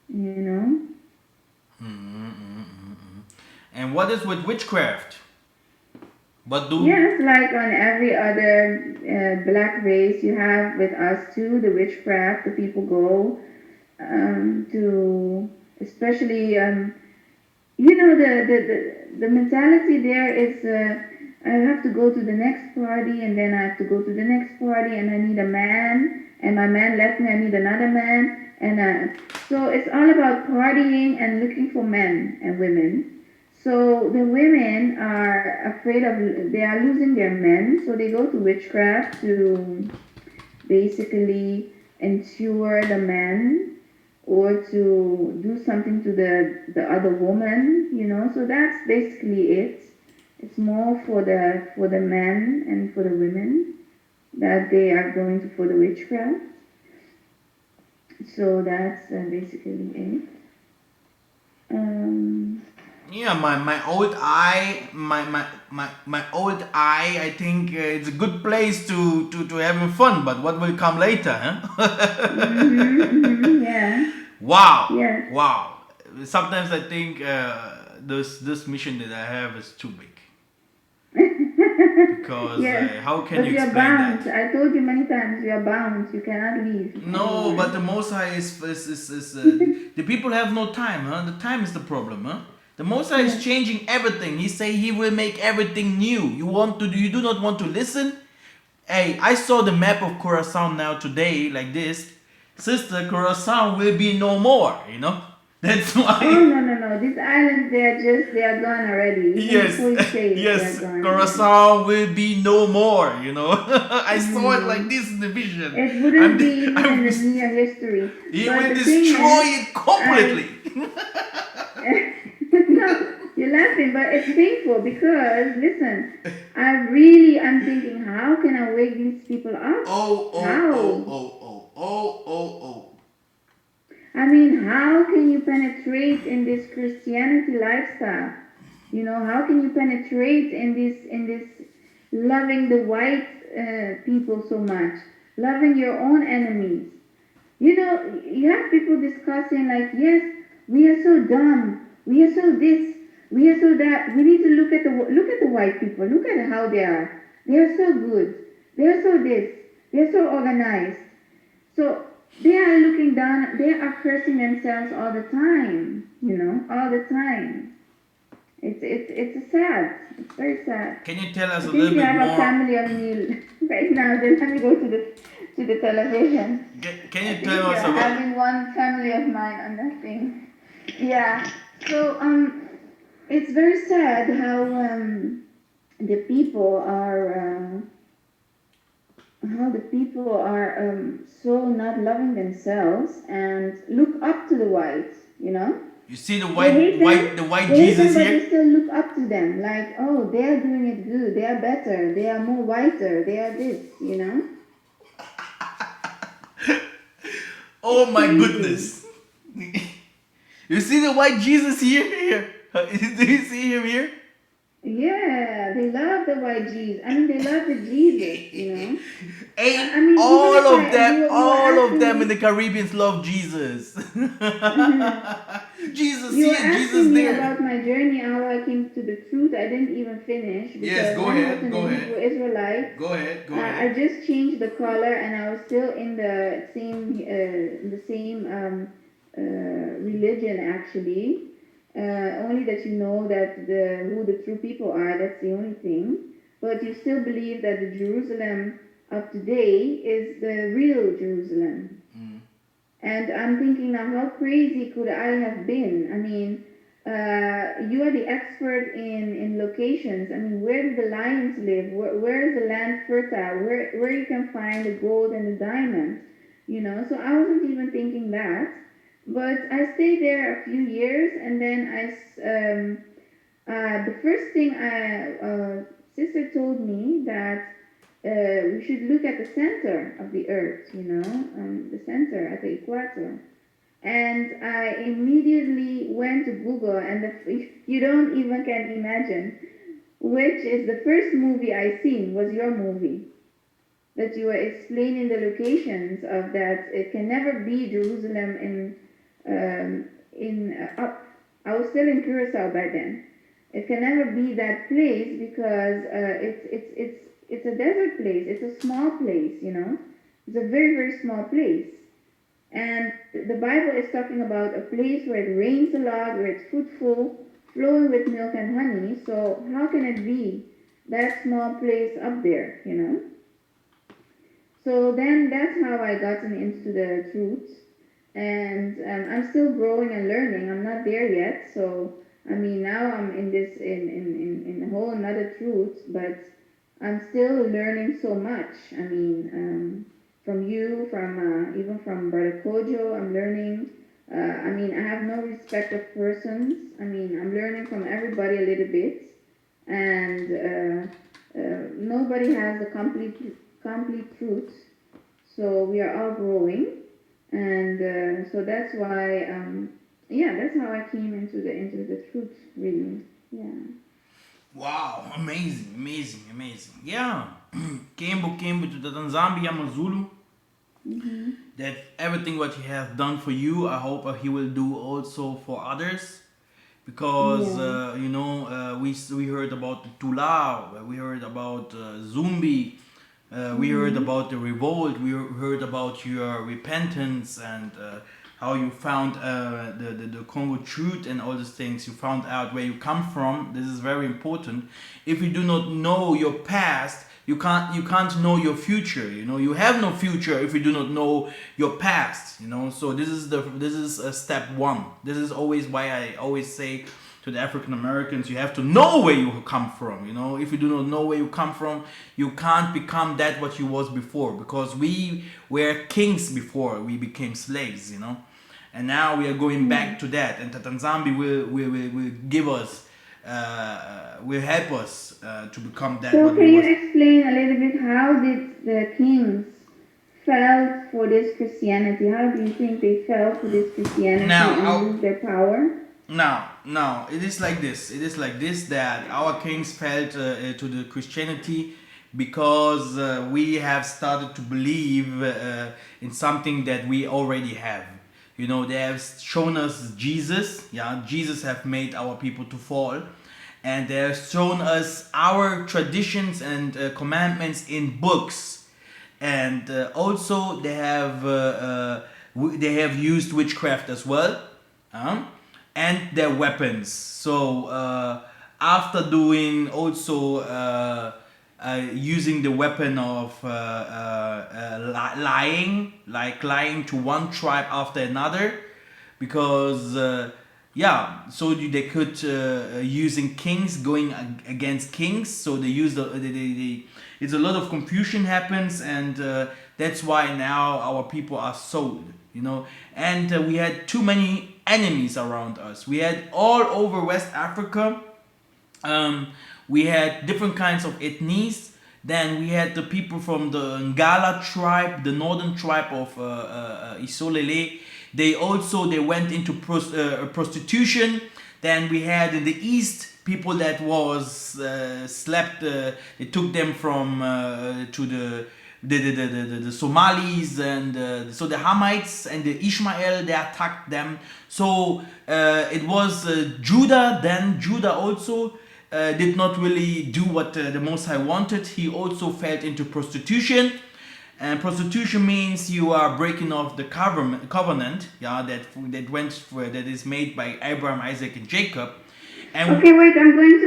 Speaker 3: you know.
Speaker 1: And what is with witchcraft? What do?
Speaker 3: Yes, like on every other black race, you have with us too the witchcraft. The people go to, especially you know, the mentality there is I have to go to the next party, and then I have to go to the next party, and I need a man, and my man left me, I need another man, and so it's all about partying and looking for men and women. So the women are afraid of, they are losing their men, so they go to witchcraft to basically ensure the men or to do something to the other woman, you know. So that's basically it. It's more for the men and for the women that they are going to for the witchcraft. So that's basically it.
Speaker 1: Yeah, my old eye, my old eye. I think it's a good place to having fun. But what will come later, huh?
Speaker 3: Yeah.
Speaker 1: Wow,
Speaker 3: Yes.
Speaker 1: wow. Sometimes I think this mission that I have is too big. Because
Speaker 3: Yes.
Speaker 1: how can
Speaker 3: But
Speaker 1: you
Speaker 3: you're
Speaker 1: explain
Speaker 3: bound.
Speaker 1: that?
Speaker 3: I told you many times you are bound. You cannot leave.
Speaker 1: No,
Speaker 3: anymore.
Speaker 1: but the Most High is the people have no time, huh? The time is the problem, huh? The Most High is changing everything. He say He will make everything new. You do not want to listen? Hey, I saw the map of Curacao now today, like this. Sister, Curacao will be no more, you know? That's
Speaker 3: Oh
Speaker 1: why.
Speaker 3: no! These islands, they are gone already. Even
Speaker 1: Yes,
Speaker 3: before you say it,
Speaker 1: yes,
Speaker 3: they are gone.
Speaker 1: Curacao will be no more, you know? I saw it like this in the vision.
Speaker 3: It wouldn't be even in the
Speaker 1: I'm,
Speaker 3: near history.
Speaker 1: he
Speaker 3: But
Speaker 1: will
Speaker 3: the thing
Speaker 1: destroy
Speaker 3: is,
Speaker 1: it completely.
Speaker 3: no, you're laughing, but it's painful because listen, I'm thinking, how can I wake these people up? How?
Speaker 1: Oh.
Speaker 3: I mean, how can you penetrate in this Christianity lifestyle? You know, how can you penetrate in this loving the white people so much, loving your own enemies? You know, you have people discussing like, yes, we are so dumb, we are so this, we are so that. We need to look at the white people. Look at how they are. They are so good. They are so this. They are so organized. So they are looking down. They are cursing themselves all the time. You know, all the time. It's sad. It's very sad.
Speaker 1: Can you tell us
Speaker 3: I
Speaker 1: a
Speaker 3: think
Speaker 1: little
Speaker 3: you
Speaker 1: bit
Speaker 3: have a
Speaker 1: more?
Speaker 3: family of me right now. Then let me go to the television.
Speaker 1: Can
Speaker 3: I
Speaker 1: you
Speaker 3: think
Speaker 1: tell us
Speaker 3: you're
Speaker 1: about?
Speaker 3: having one family of mine on that thing. Yeah. So it's very sad how the people are so not loving themselves and look up to the whites. You know.
Speaker 1: You see the
Speaker 3: They hate them.
Speaker 1: the white
Speaker 3: They hate them,
Speaker 1: Jesus
Speaker 3: but they
Speaker 1: here?
Speaker 3: still look up to them. Like, oh, they are doing it good. They are better. They are more whiter. They are this. You know.
Speaker 1: Oh
Speaker 3: It's
Speaker 1: my
Speaker 3: crazy.
Speaker 1: goodness! You see the white Jesus here? Do you see him here?
Speaker 3: Yeah, they love the white Jesus. I mean, they love the Jesus, you know.
Speaker 1: Ain't
Speaker 3: I mean,
Speaker 1: all
Speaker 3: even
Speaker 1: of
Speaker 3: if
Speaker 1: them,
Speaker 3: you were
Speaker 1: all of
Speaker 3: asking
Speaker 1: them
Speaker 3: me,
Speaker 1: in the Caribbeans love Jesus. Jesus
Speaker 3: you were
Speaker 1: here, Jesus
Speaker 3: asking me
Speaker 1: there.
Speaker 3: about my journey, how I came to the truth. I didn't even finish
Speaker 1: Yes,
Speaker 3: because
Speaker 1: go
Speaker 3: when I was
Speaker 1: ahead,
Speaker 3: in the
Speaker 1: go
Speaker 3: Hebrew
Speaker 1: ahead,
Speaker 3: Israelite,
Speaker 1: go ahead, go
Speaker 3: I
Speaker 1: ahead.
Speaker 3: just changed the color and I was still in the same religion actually. Only that you know that who the true people are, that's the only thing. But you still believe that the Jerusalem of today is the real Jerusalem. And I'm thinking now, how crazy could I have been? I mean, you are the expert in locations. I mean, where do the lions live? Where is the land fertile? Where you can find the gold and the diamond? You know, so I wasn't even thinking that. But I stayed there a few years, and then the first thing sister told me that we should look at the center of the earth, you know, the center at the equator. And I immediately went to Google, and you don't even can imagine which is the first movie I seen was your movie. That you were explaining the locations of that. It can never be Jerusalem I was still in Curacao by then. It can never be that place because it's a desert place. It's a small place, you know. It's a very, very small place. And the Bible is talking about a place where it rains a lot, where it's fruitful, flowing with milk and honey. So how can it be that small place up there, you know? So then that's how I gotten into the truth. And I'm still growing and learning. I'm not there yet. So, I mean, now I'm in this, in a whole another truth, but I'm still learning so much. I mean, from you, even from Brother Kojo, I'm learning. I mean, I have no respect of persons. I mean, I'm learning from everybody a little bit. And nobody has the complete truth. So we are all growing. And so that's why, that's how I came into the truth, really. Yeah.
Speaker 1: Wow, amazing. Yeah. Kembo to the Tanzania Mazulu. That everything what he has done for you, I hope he will do also for others. Because we heard about the Tula, we heard about Zumbi, we heard about the revolt, we heard about your repentance and how you found the Congo truth and all these things. You found out where you come from. This is very important. If you do not know your past, you can't know your future. You know, you have no future if you do not know your past. You know, so this is step one. This is always why I always say to the African Americans, you have to know where you come from. You know, if you do not know where you come from, you can't become that what you was before, because we were kings before we became slaves. You know, and now we are going back to that, and Tanzania will give us, will help us to become that.
Speaker 3: So can you explain a little bit how did the kings fell for this Christianity? How do you think they fell for this Christianity and lose their power?
Speaker 1: No, it is like this. It is like this, that our kings fell to the Christianity because we have started to believe in something that we already have. You know, they have shown us Jesus. Yeah, Jesus have made our people to fall, and they have shown us our traditions and commandments in books, and also they have used witchcraft as well. And their weapons. So after doing also using the weapon of lying, like lying to one tribe after another, because so they could using kings going against kings. So they use it's a lot of confusion happens, and that's why now our people are sold. You know, and we had too many enemies around us. We had all over West Africa. We had different kinds of ethnies. Then we had the people from the Ngala tribe, the northern tribe of Isolele. They went into prostitution. Then we had in the east people that was slept. They took them from to the Somalis, and so the Hamites and the Ishmael, they attacked them. So it was Judah. Then Judah also did not really do what the Most High wanted. He also fell into prostitution, And prostitution means you are breaking off the covenant, yeah, that is made by Abraham, Isaac, and Jacob. And
Speaker 3: okay, wait. I'm going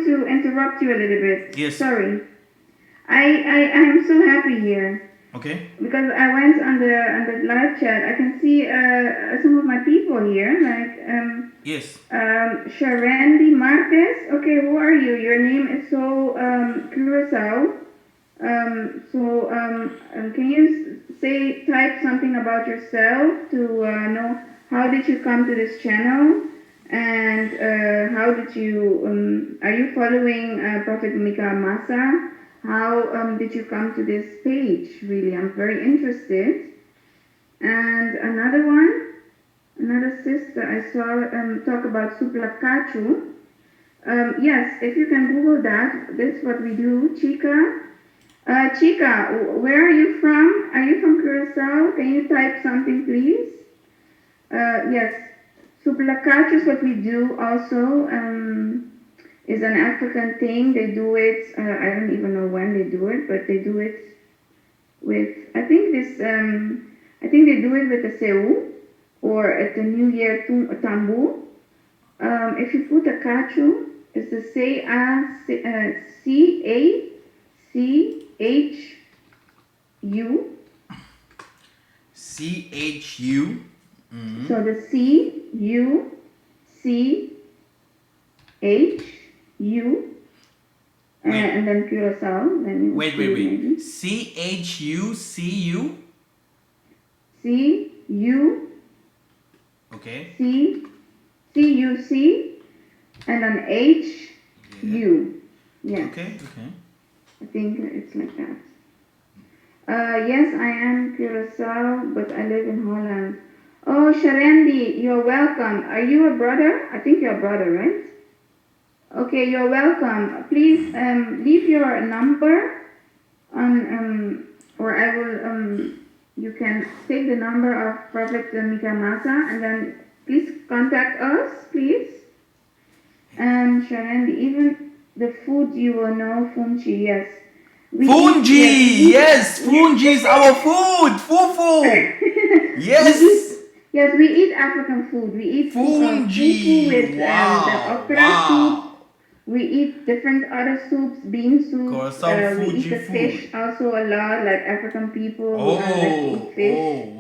Speaker 3: to interrupt you a little bit.
Speaker 1: yes.
Speaker 3: Sorry. I am so happy here.
Speaker 1: Okay.
Speaker 3: Because I went on the live chat. I can see some of my people here, like
Speaker 1: yes.
Speaker 3: Sharendi Marquez. Okay, who are you? Your name is so Curaçao. Can you type something about yourself to know how did you come to this channel, and how did you are you following Prophet Mikhael Massa? How did you come to this page? Really, I'm very interested. And another sister I saw talk about suplakachu. Yes, if you can Google that, this is what we do. Chica, where are you from? Are you from Curacao? Can you type something, please? Yes, suplakachu is what we do also. Is an African thing. They do it, I don't even know when they do it, but they do it with, I think they do it with the Seu, or at the New Year Tambu. If you put a kachu, it's the C-A-C-H-U.
Speaker 1: C-H-U. Mm-hmm.
Speaker 3: So the C-U-C-H-U. And then Curaçao. Then
Speaker 1: wait. C-H-U-C-U?
Speaker 3: C-U.
Speaker 1: Okay.
Speaker 3: C-U-C. And then H-U. Yeah.
Speaker 1: Okay.
Speaker 3: I think it's like that. Yes, I am Curaçao, but I live in Holland. Oh, Sharendi, you're welcome. Are you a brother? I think you're a brother, right? Okay, you're welcome. Please leave your number on, or I will, you can take the number of Prophet Mikhael Massa, and then please contact us, please. Sharendi, even the food you will know, fungi, yes.
Speaker 1: Fungi! Yes, fungi is our food! Fufu! Yes!
Speaker 3: Yes, we eat African food. We eat
Speaker 1: fungi
Speaker 3: with the okra soup. We eat different other soups, bean soup. We eat the fish also a lot, like African people eat fish.
Speaker 1: Oh,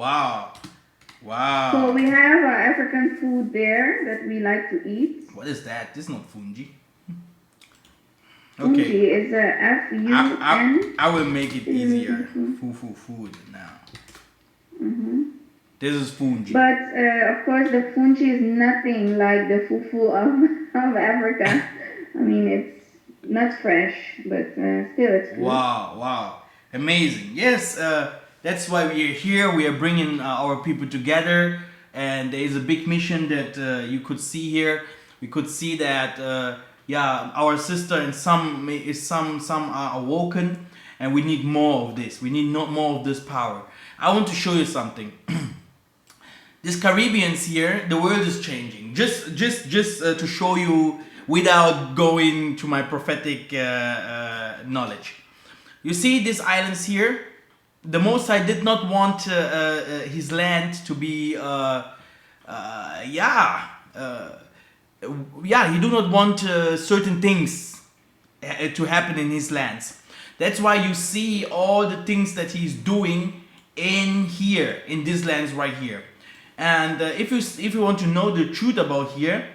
Speaker 1: wow.
Speaker 3: So we have African food there that we like to eat.
Speaker 1: What is that? This is not fungi.
Speaker 3: Fungi
Speaker 1: Okay.
Speaker 3: is F-U-N.
Speaker 1: I will make it easier. Food now.
Speaker 3: Mm-hmm.
Speaker 1: This is fungi.
Speaker 3: But of course, the fungi is nothing like the fufu of Africa. I mean, it's not fresh, but still it's good.
Speaker 1: Wow. Amazing. Yes, that's why we are here. We are bringing our people together. And there is a big mission that you could see here. We could see that, our sister and some are awoken. And we need more of this. We need more of this power. I want to show you something. These Caribbeans here, the world is changing. Just to show you without going to my prophetic knowledge. You see these islands here? The Most High did not want his land to be, he do not want certain things to happen in his lands. That's why you see all the things that he's doing in here, in these lands right here. And if you want to know the truth about here,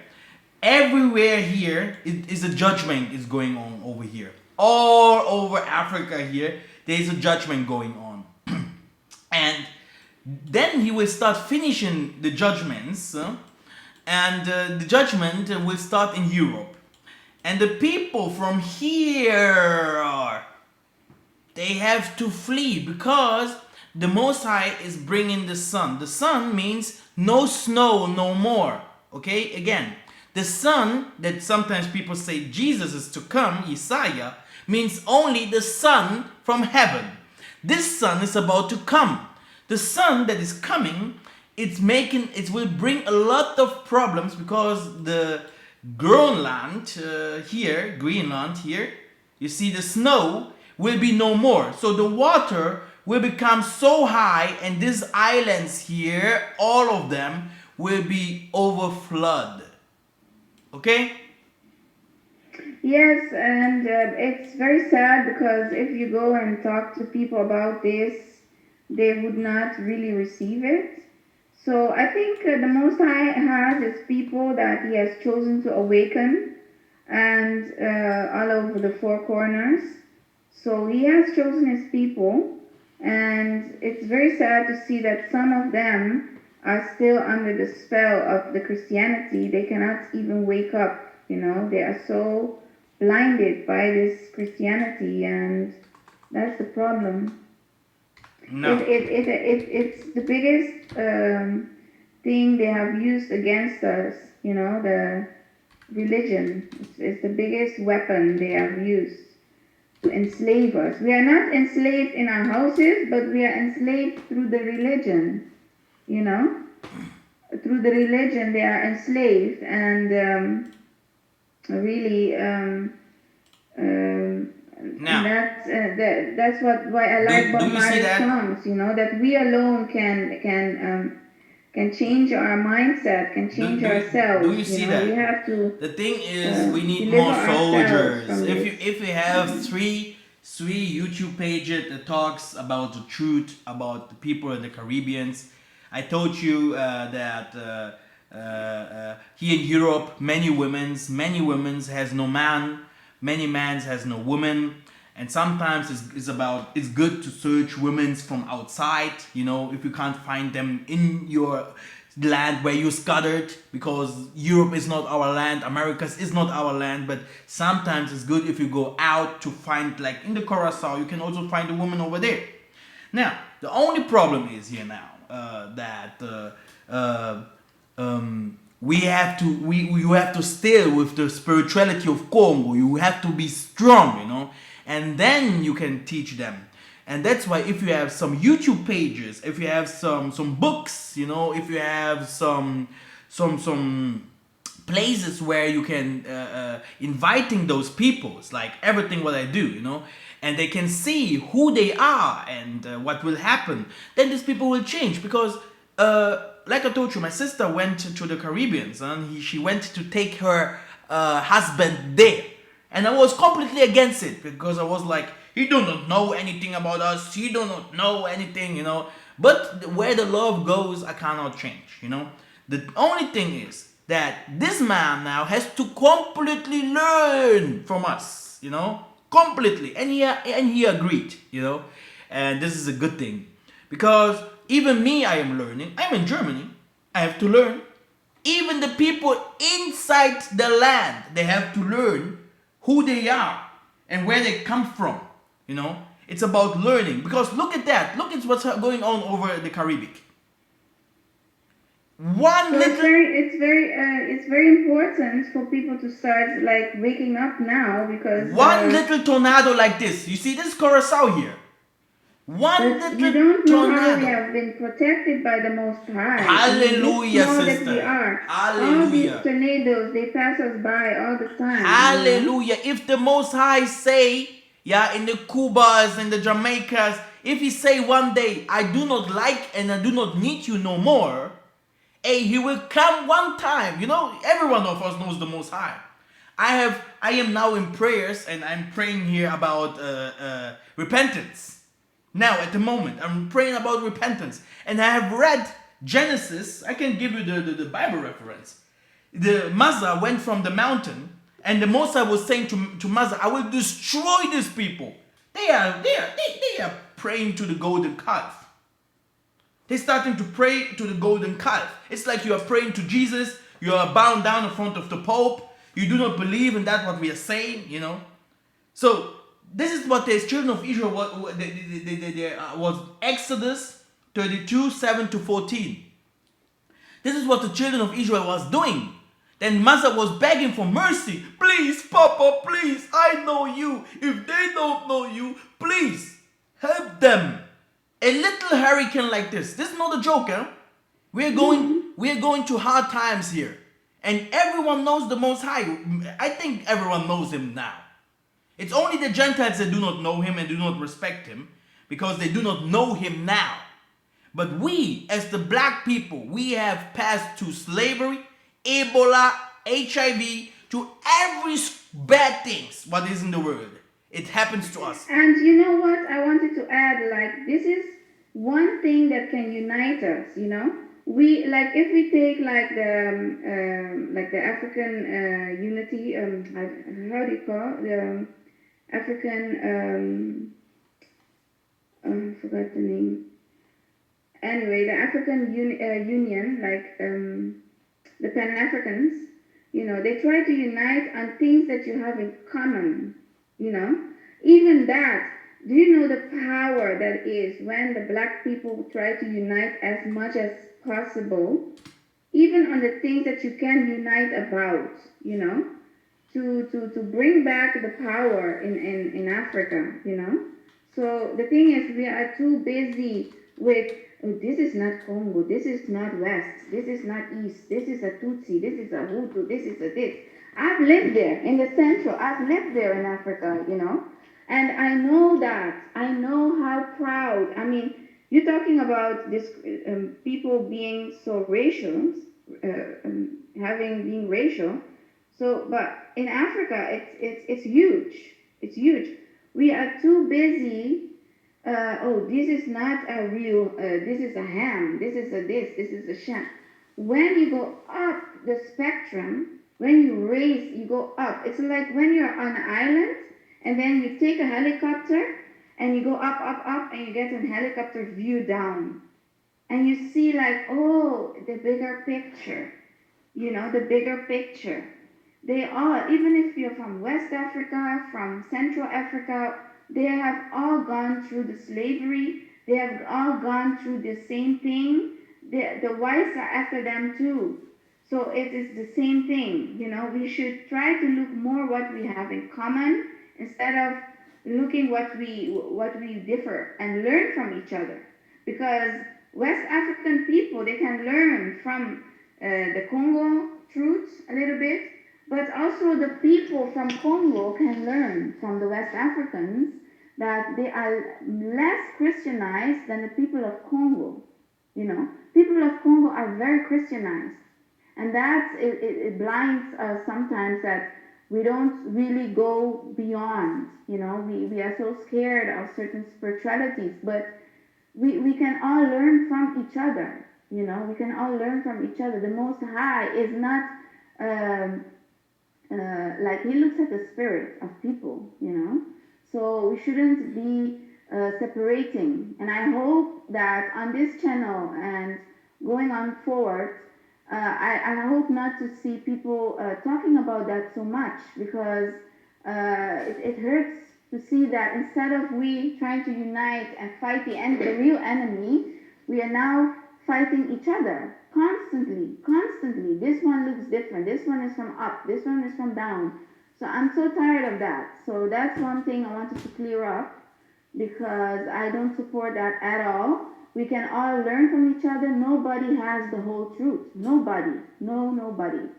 Speaker 1: everywhere here is a judgment is going on over here. All over Africa here, there is a judgment going on. And then he will start finishing the judgments, and the judgment will start in Europe. And the people from here, they have to flee because the Most High is bringing the sun. The sun means no snow, no more. Okay, again, the sun that sometimes people say Jesus is to come, Isaiah, means only the sun from heaven. This sun is about to come. The sun that is coming, it will bring a lot of problems because the Greenland here, you see the snow will be no more. So the water will become so high, and these islands here, all of them, will be overflooded. Okay?
Speaker 3: Yes, and it's very sad because if you go and talk to people about this, they would not really receive it. So I think the Most High has his people that he has chosen to awaken, and all over the four corners. So he has chosen his people, and it's very sad to see that some of them are still under the spell of the Christianity. They cannot even wake up, they are so blinded by this Christianity, and that's the problem.
Speaker 1: No.
Speaker 3: It's the biggest thing they have used against us, the religion. It's the biggest weapon they have used to enslave us. We are not enslaved in our houses, but we are enslaved through the religion, Through the religion they are enslaved, and really
Speaker 1: Now,
Speaker 3: that's why I like Bob Marley's songs, that we alone can change our mindset, can change ourselves.
Speaker 1: Do you see that?
Speaker 3: We have to.
Speaker 1: The thing is, we need more soldiers. If we have three YouTube pages that talks about the truth about the people in the Caribbeans, I told you that here in Europe, many women's has no man, many men's has no woman. And sometimes it's good to search women's from outside, if you can't find them in your land where you scattered, because Europe is not our land, Americas is not our land. But sometimes it's good if you go out to find, like in the Curacao, you can also find a woman over there. Now, the only problem is here now that you have to stay with the spirituality of Congo. You have to be strong, and then you can teach them. And that's why if you have some YouTube pages, if you have some books, if you have some places where you can inviting those peoples, like everything what I do, and they can see who they are and what will happen, then these people will change. Because like I told you, my sister went to the Caribbeans, and she went to take her husband there. And I was completely against it, because I was like, he do not know anything about us, he do not know anything, But where the love goes, I cannot change, The only thing is that this man now has to completely learn from us, completely. And he agreed, And this is a good thing, because even me, I am learning. I'm in Germany, I have to learn. Even the people inside the land, they have to learn who they are and where they come from, It's about learning, because look at that. Look at what's going on over the Caribbean.
Speaker 3: It's very important for people to start like waking up now, because
Speaker 1: one little tornado like this. You see this Curacao here. One little
Speaker 3: you don't know
Speaker 1: tornado.
Speaker 3: How we have been protected by the Most High.
Speaker 1: Hallelujah,
Speaker 3: sister.
Speaker 1: That we are.
Speaker 3: Hallelujah. All these tornadoes, they pass us by all the time.
Speaker 1: Hallelujah. If the Most High say, in the Cubas and the Jamaicas, if he say one day, I do not like and I do not need you no more, he will come one time. Every one of us knows the Most High. I am now in prayers, and I'm praying here about repentance. Now, at the moment, I'm praying about repentance. And I have read Genesis. I can give you the Bible reference. The Massa went from the mountain, and the Moses was saying to Massa, I will destroy these people. They are praying to the golden calf. They're starting to pray to the golden calf. It's like you are praying to Jesus. You are bowing down in front of the Pope. You do not believe in that what we are saying, So, this is what the children of Israel was Exodus 32, 7 to 14. This is what the children of Israel was doing. Then Massa was begging for mercy. Please, Papa, please, I know you. If they don't know you, please, help them. A little hurricane like this. This is not a joke, eh? We are going to hard times here. And everyone knows the Most High. I think everyone knows him now. It's only the Gentiles that do not know him and do not respect him. because they do not know him now. But we, as the black people, we have passed to slavery, Ebola, HIV, to every bad things what is in the world. It happens to us.
Speaker 3: And you know what? I wanted to add, like, this is one thing that can unite us, you know? We, like, if we take, like, the African unity, how do you call it? The African, I forgot the name. Anyway, the African Union, like the Pan-Africans, you know, they try to unite on things that you have in common, you know. Even that, do you know the power that is when the black people try to unite as much as possible, even on the things that you can unite about, you know, to bring back the power in Africa, you know. So the thing is, we are too busy with, oh, this is not Congo, this is not West, this is not East, this is a Tutsi, this is a Hutu, this is a this. I've lived there in the Central, I've lived there in Africa, you know, and I know that, I know how proud, I mean, you're talking about this people being so racial, being racial, so, but in Africa, it's huge, it's huge. We are too busy. Oh, this is not a real, this is a ham, this is a this is a sham. When you go up the spectrum, when you raise, you go up. It's like when you're on an island and then you take a helicopter and you go up, and you get a helicopter view down. And you see like, oh, the bigger picture, you know, the bigger picture. They all, even if you're from West Africa, from Central Africa, they have all gone through the slavery. They have all gone through the same thing. The whites are after them too. So it is the same thing. You know, we should try to look more what we have in common instead of looking what we differ and learn from each other. Because West African people, they can learn from the Congo truths a little bit, but also the people from Congo can learn from the West Africans that they are less Christianized than the people of Congo. You know, people of Congo are very Christianized, and it blinds us sometimes that we don't really go beyond. You know, we are so scared of certain spiritualities, but we can all learn from each other. You know, we can all learn from each other. The Most High is not like he looks at the spirit of people, you know. So we shouldn't be separating. And I hope that on this channel and going on forward, I hope not to see people talking about that so much, because it hurts to see that instead of we trying to unite and fight the real enemy, we are now fighting each other constantly. This one looks different. This one is from up. This one is from down. So I'm so tired of that. So that's one thing I wanted to clear up, because I don't support that at all. We can all learn from each other. Nobody has the whole truth. Nobody. Nobody.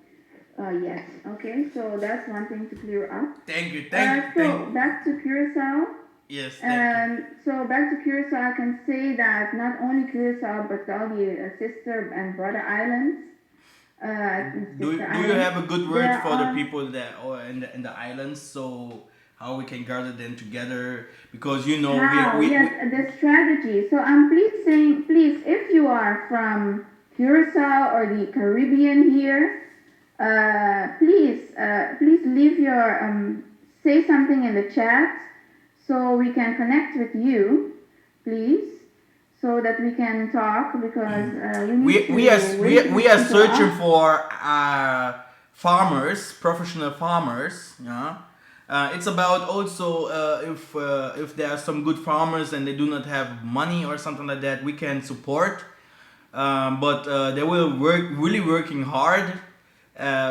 Speaker 3: Yes. Okay. So that's one thing to clear up.
Speaker 1: Thank you.
Speaker 3: Back to Curacao.
Speaker 1: Yes. Thank you.
Speaker 3: So back to Curacao, I can say that not only Curacao, but all the sister and brother islands.
Speaker 1: Do you have a good word for the people that are in the islands? So how we can gather them together? Because you know
Speaker 3: the strategy. So I'm saying, if you are from Curacao or the Caribbean here, please leave your say something in the chat so we can connect with you, please, so that we can talk, because we
Speaker 1: are searching for farmers, professional farmers. Yeah. It's about also if there are some good farmers and they do not have money or something like that, we can support. But they will really working hard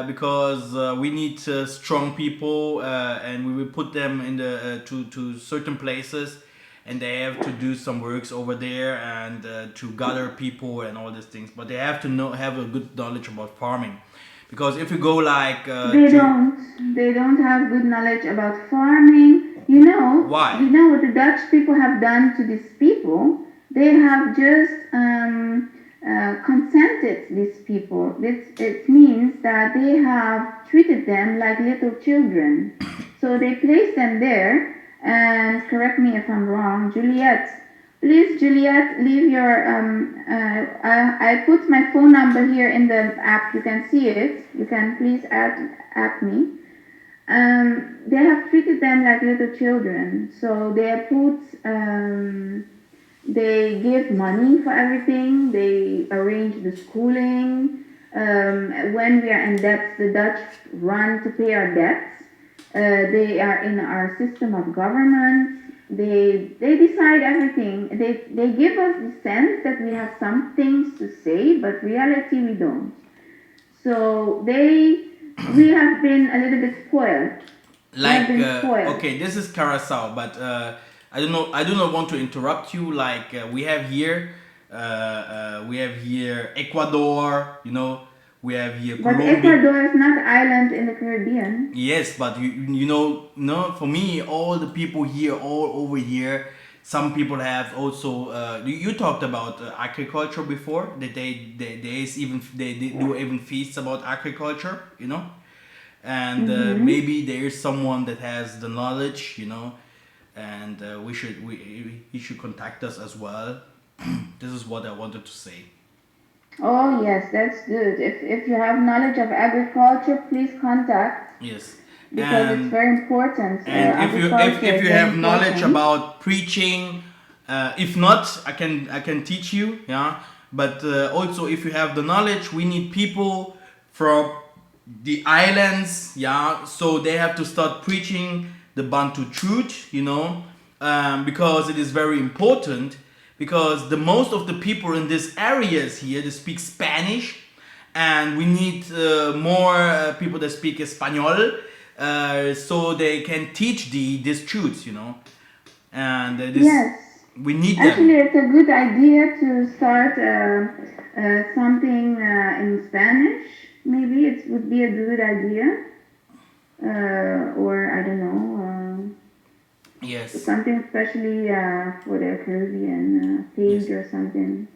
Speaker 1: because we need strong people, and we will put them in the to certain places, and they have to do some works over there and to gather people and all these things. But they have to have a good knowledge about farming. Because if you go like
Speaker 3: they don't have good knowledge about farming. You know,
Speaker 1: Why?
Speaker 3: you know what the Dutch people have done to these people? They have just consented these people. It means that they have treated them like little children. So they place them there, and correct me if I'm wrong, Juliet. Please, Juliet, leave your. I put my phone number here in the app. You can see it. You can please add me. They have treated them like little children. So they give money for everything. They arrange the schooling. When we are in debt, the Dutch run to pay our debts. They are in our system of government. They decide everything. They give us the sense that we have some things to say, but reality we don't. So we have been a little bit spoiled.
Speaker 1: Like okay, this is Curacao, but I do not want to interrupt you. Like we have here Ecuador, you know, we have here
Speaker 3: But
Speaker 1: Colombia.
Speaker 3: Ecuador is not an island in the Caribbean.
Speaker 1: Yes, but you know, no, for me, all the people here, all over here, some people have also. You talked about agriculture before. That they do even feasts about agriculture, you know, and maybe there is someone that has the knowledge, you know, and he should contact us as well. This is what I wanted to say.
Speaker 3: Oh yes, that's good. If you have knowledge of agriculture, please contact.
Speaker 1: Yes.
Speaker 3: Because it's very important.
Speaker 1: And if you have knowledge about preaching, if not, I can teach you. Yeah. But also, if you have the knowledge, we need people from the islands. Yeah. So they have to start preaching the Bantu truth. You know, because it is very important. Because the most of the people in these areas here, they speak Spanish, and we need more people that speak Espanol, so they can teach these truths, you know. And
Speaker 3: yes,
Speaker 1: we need
Speaker 3: actually,
Speaker 1: them.
Speaker 3: it's a good idea to start something in Spanish. Maybe it would be a good idea, or I don't know.
Speaker 1: Yes.
Speaker 3: Something especially for the Caribbean page or something.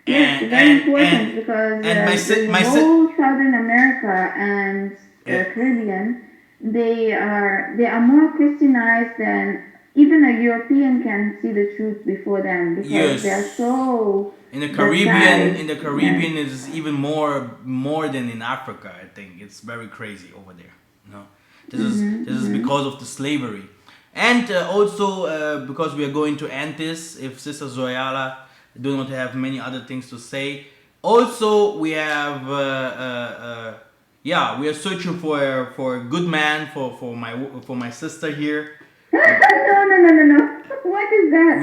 Speaker 3: Yes, very important because the whole Southern America and Caribbean, they are more Christianized than even a European can see the truth before them because they are so.
Speaker 1: In the Caribbean, it is even more than in Africa. I think it's very crazy over there. You know, this is because of the slavery. And also because we are going to end this, if Sister Zoyala do not have many other things to say. Also, we have we are searching for a good man for my sister here.
Speaker 3: No. What is that?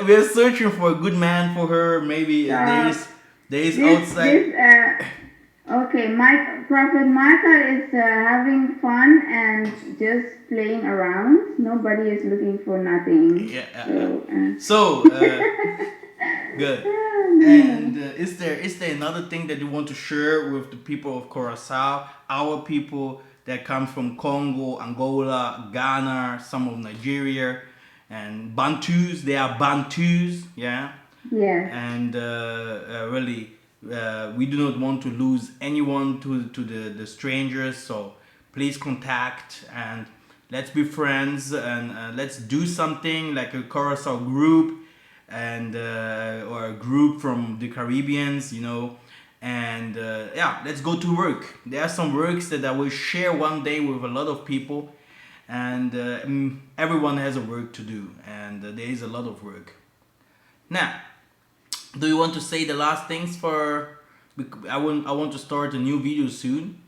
Speaker 1: We are searching for a good man for her. Maybe there is outside.
Speaker 3: Okay, Prophet Michael is having fun and just playing around. Nobody is looking for nothing.
Speaker 1: So good. And is there another thing that you want to share with the people of Curaçao, our people that come from Congo, Angola, Ghana, some of Nigeria, and Bantus? They are Bantus, yeah.
Speaker 3: Yeah.
Speaker 1: And really. We do not want to lose anyone to the strangers, so please contact and let's be friends and let's do something like a Curaçao group and or a group from the Caribbeans, you know, and let's go to work. There are some works that I will share one day with a lot of people, and everyone has a work to do, and there is a lot of work. Now, do you want to say the last things for? I want to start a new video soon.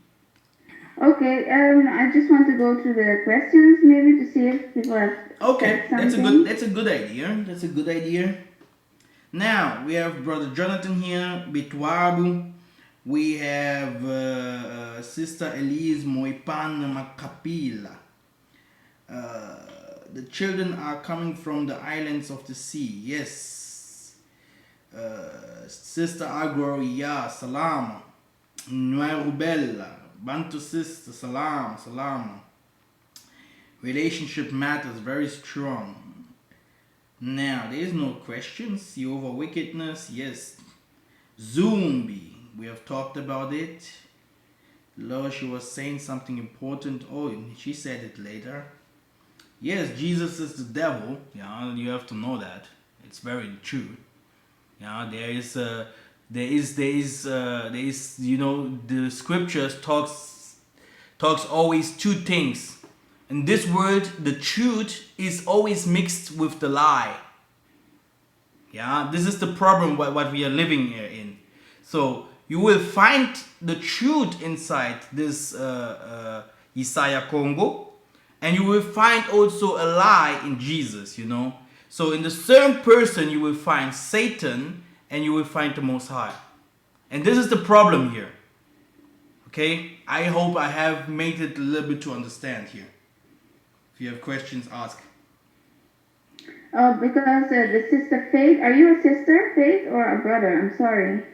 Speaker 3: Okay. I just want to go through the questions maybe to see if people have said something.
Speaker 1: That's a good idea. That's a good idea. Now we have Brother Jonathan here, Bitwabu. We have Sister Elise Moipan Makapila. The children are coming from the islands of the sea. Yes. Sister Agro, salam. Nuerubella, Bantu sister, salam. Relationship matters very strong. Now, there is no questions. Jehovah wickedness, yes. Zombie, we have talked about it. Lord, she was saying something important. Oh, she said it later. Yes, Jesus is the devil. Yeah, you have to know that. It's very true. Yeah, there is, you know, the scriptures talks always two things. In this world, the truth is always mixed with the lie. Yeah, this is the problem what we are living in. So you will find the truth inside this Isaiah Congo, and you will find also a lie in Jesus, you know. So in the same person you will find Satan and you will find the Most High. And this is the problem here. Okay? I hope I have made it a little bit to understand here. If you have questions, ask.
Speaker 3: Oh, because the sister Faith, are you a sister, Faith, or a brother? I'm sorry.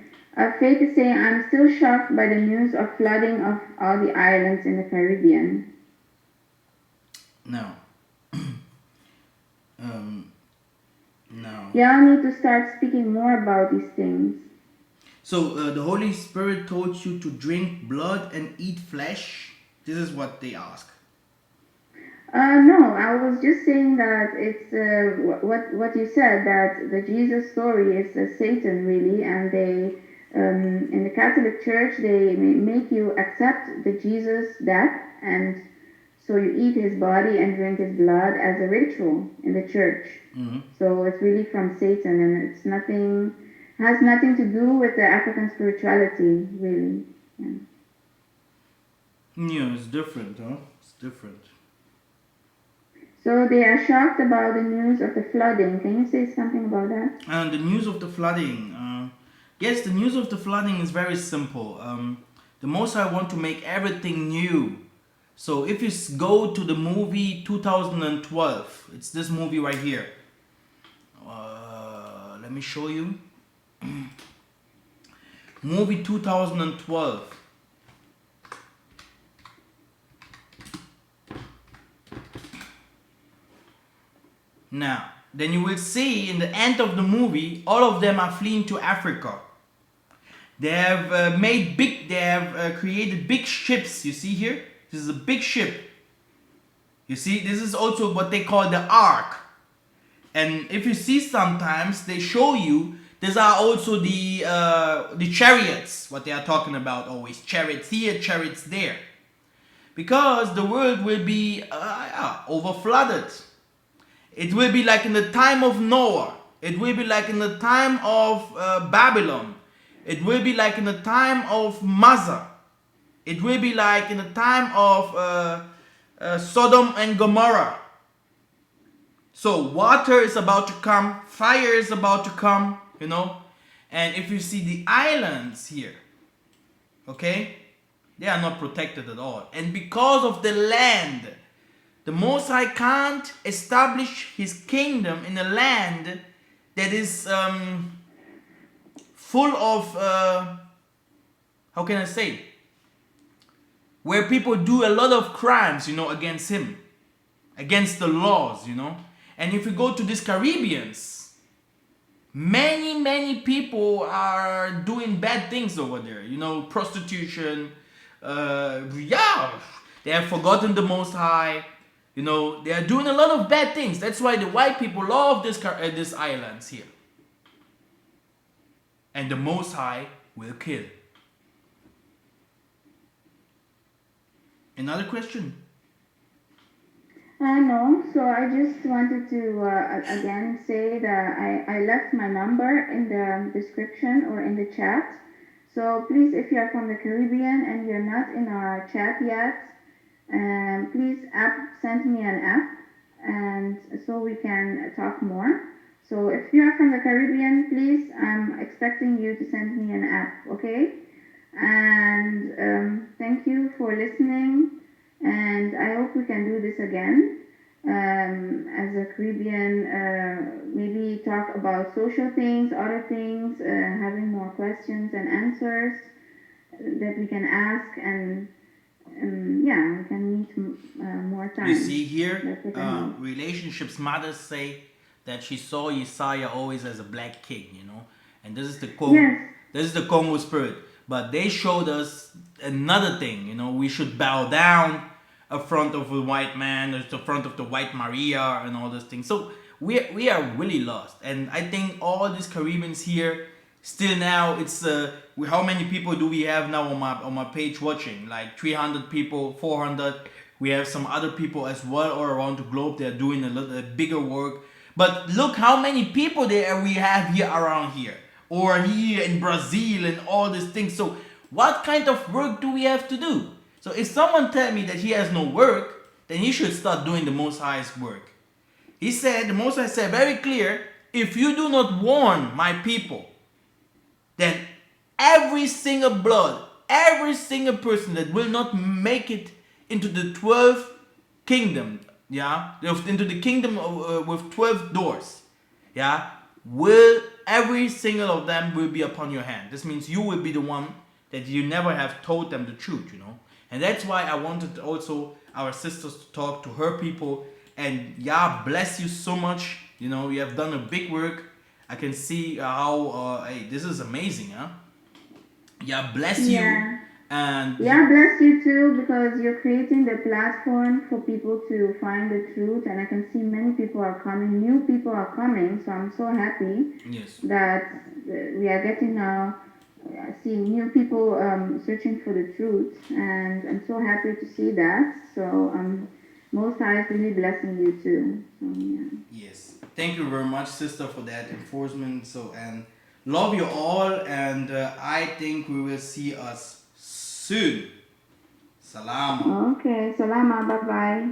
Speaker 3: Faith is saying, I'm still shocked by the news of flooding of all the islands in the Caribbean.
Speaker 1: No. No.
Speaker 3: Y'all need to start speaking more about these things.
Speaker 1: So the Holy Spirit told you to drink blood and eat flesh? This is what they ask.
Speaker 3: No, I was just saying that it's what you said, that the Jesus story is Satan really, and they in the Catholic Church they make you accept the Jesus death, and so you eat his body and drink his blood as a ritual in the church.
Speaker 1: Mm-hmm.
Speaker 3: So it's really from Satan, and it's nothing, has nothing to do with the African spirituality, really. Yeah.
Speaker 1: Yeah, it's different, huh? It's different.
Speaker 3: So they are shocked about the news of the flooding. Can you say something about that?
Speaker 1: And the news of the flooding. Yes, the news of the flooding is very simple. The Most High want to make everything new. So if you go to the movie 2012, it's this movie right here. Let me show you. Movie 2012. Now, then you will see in the end of the movie, all of them are fleeing to Africa. They have created big ships. You see here? This is a big ship. You see, this is also what they call the ark. And if you see sometimes, they show you, these are also the chariots, what they are talking about always. Chariots here, chariots there. Because the world will be overflooded. It will be like in the time of Noah. It will be like in the time of Babylon. It will be like in the time of Massa. It will be like in the time of Sodom and Gomorrah. So water is about to come. Fire is about to come, you know. And if you see the islands here, okay, they are not protected at all. And because of the land, the Most High can't establish his kingdom in a land that is full of, how can I say, where people do a lot of crimes, you know, against him, against the laws, you know. And if you go to these Caribbeans, many people are doing bad things over there, you know, prostitution, they have forgotten the Most High. You know, they are doing a lot of bad things. That's why the white people love these islands here. And the Most High will kill. Another question?
Speaker 3: No, so I just wanted to again say that I left my number in the description or in the chat. So please, if you are from the Caribbean and you're not in our chat yet, please send me an app, and so we can talk more. So if you are from the Caribbean, please, I'm expecting you to send me an app, okay? And thank you for listening, and I hope we can do this again. As a Caribbean, maybe talk about social things, other things, having more questions and answers that we can ask, and yeah, we can meet more time.
Speaker 1: You see here,
Speaker 3: That's what I mean.
Speaker 1: relationships mothers say that she saw Isaiah always as a black king, and this is the Congo,
Speaker 3: Yes.
Speaker 1: this is the Congo spirit. But they showed us another thing, we should bow down in front of a white man, in front of the white Maria, and all those things. So we are really lost, and I think all these Caribbeans here. Still now, it's how many people do we have now on my page watching? Like 300 people, 400. We have some other people as well all around the globe. They're doing a bigger work. But look how many people we have here around here, or here in Brazil and all these things. So what kind of work do we have to do? So if someone tell me that he has no work, then he should start doing the Most High's work. He said, the Most High said very clear, if you do not warn my people, then every single blood, every single person that will not make it into the 12th kingdom, into the kingdom with 12 doors, every single of them will be upon your hand. This means you will be the one that you never have told them the truth, And that's why I wanted also our sisters to talk to her people, and bless you so much. You have done a big work. I can see how, hey, this is amazing, huh? Bless you. And
Speaker 3: bless you too, because you're creating the platform for people to find the truth, and I can see many people are coming, new people are coming, so I'm so happy that we are getting now, seeing new people searching for the truth, and I'm so happy to see that. So Most High is really blessing you too. So,
Speaker 1: Yes. Thank you very much, sister, for that enforcement. So, and love you all, and I think we will see us soon. Salama.
Speaker 3: Okay, salama, bye-bye.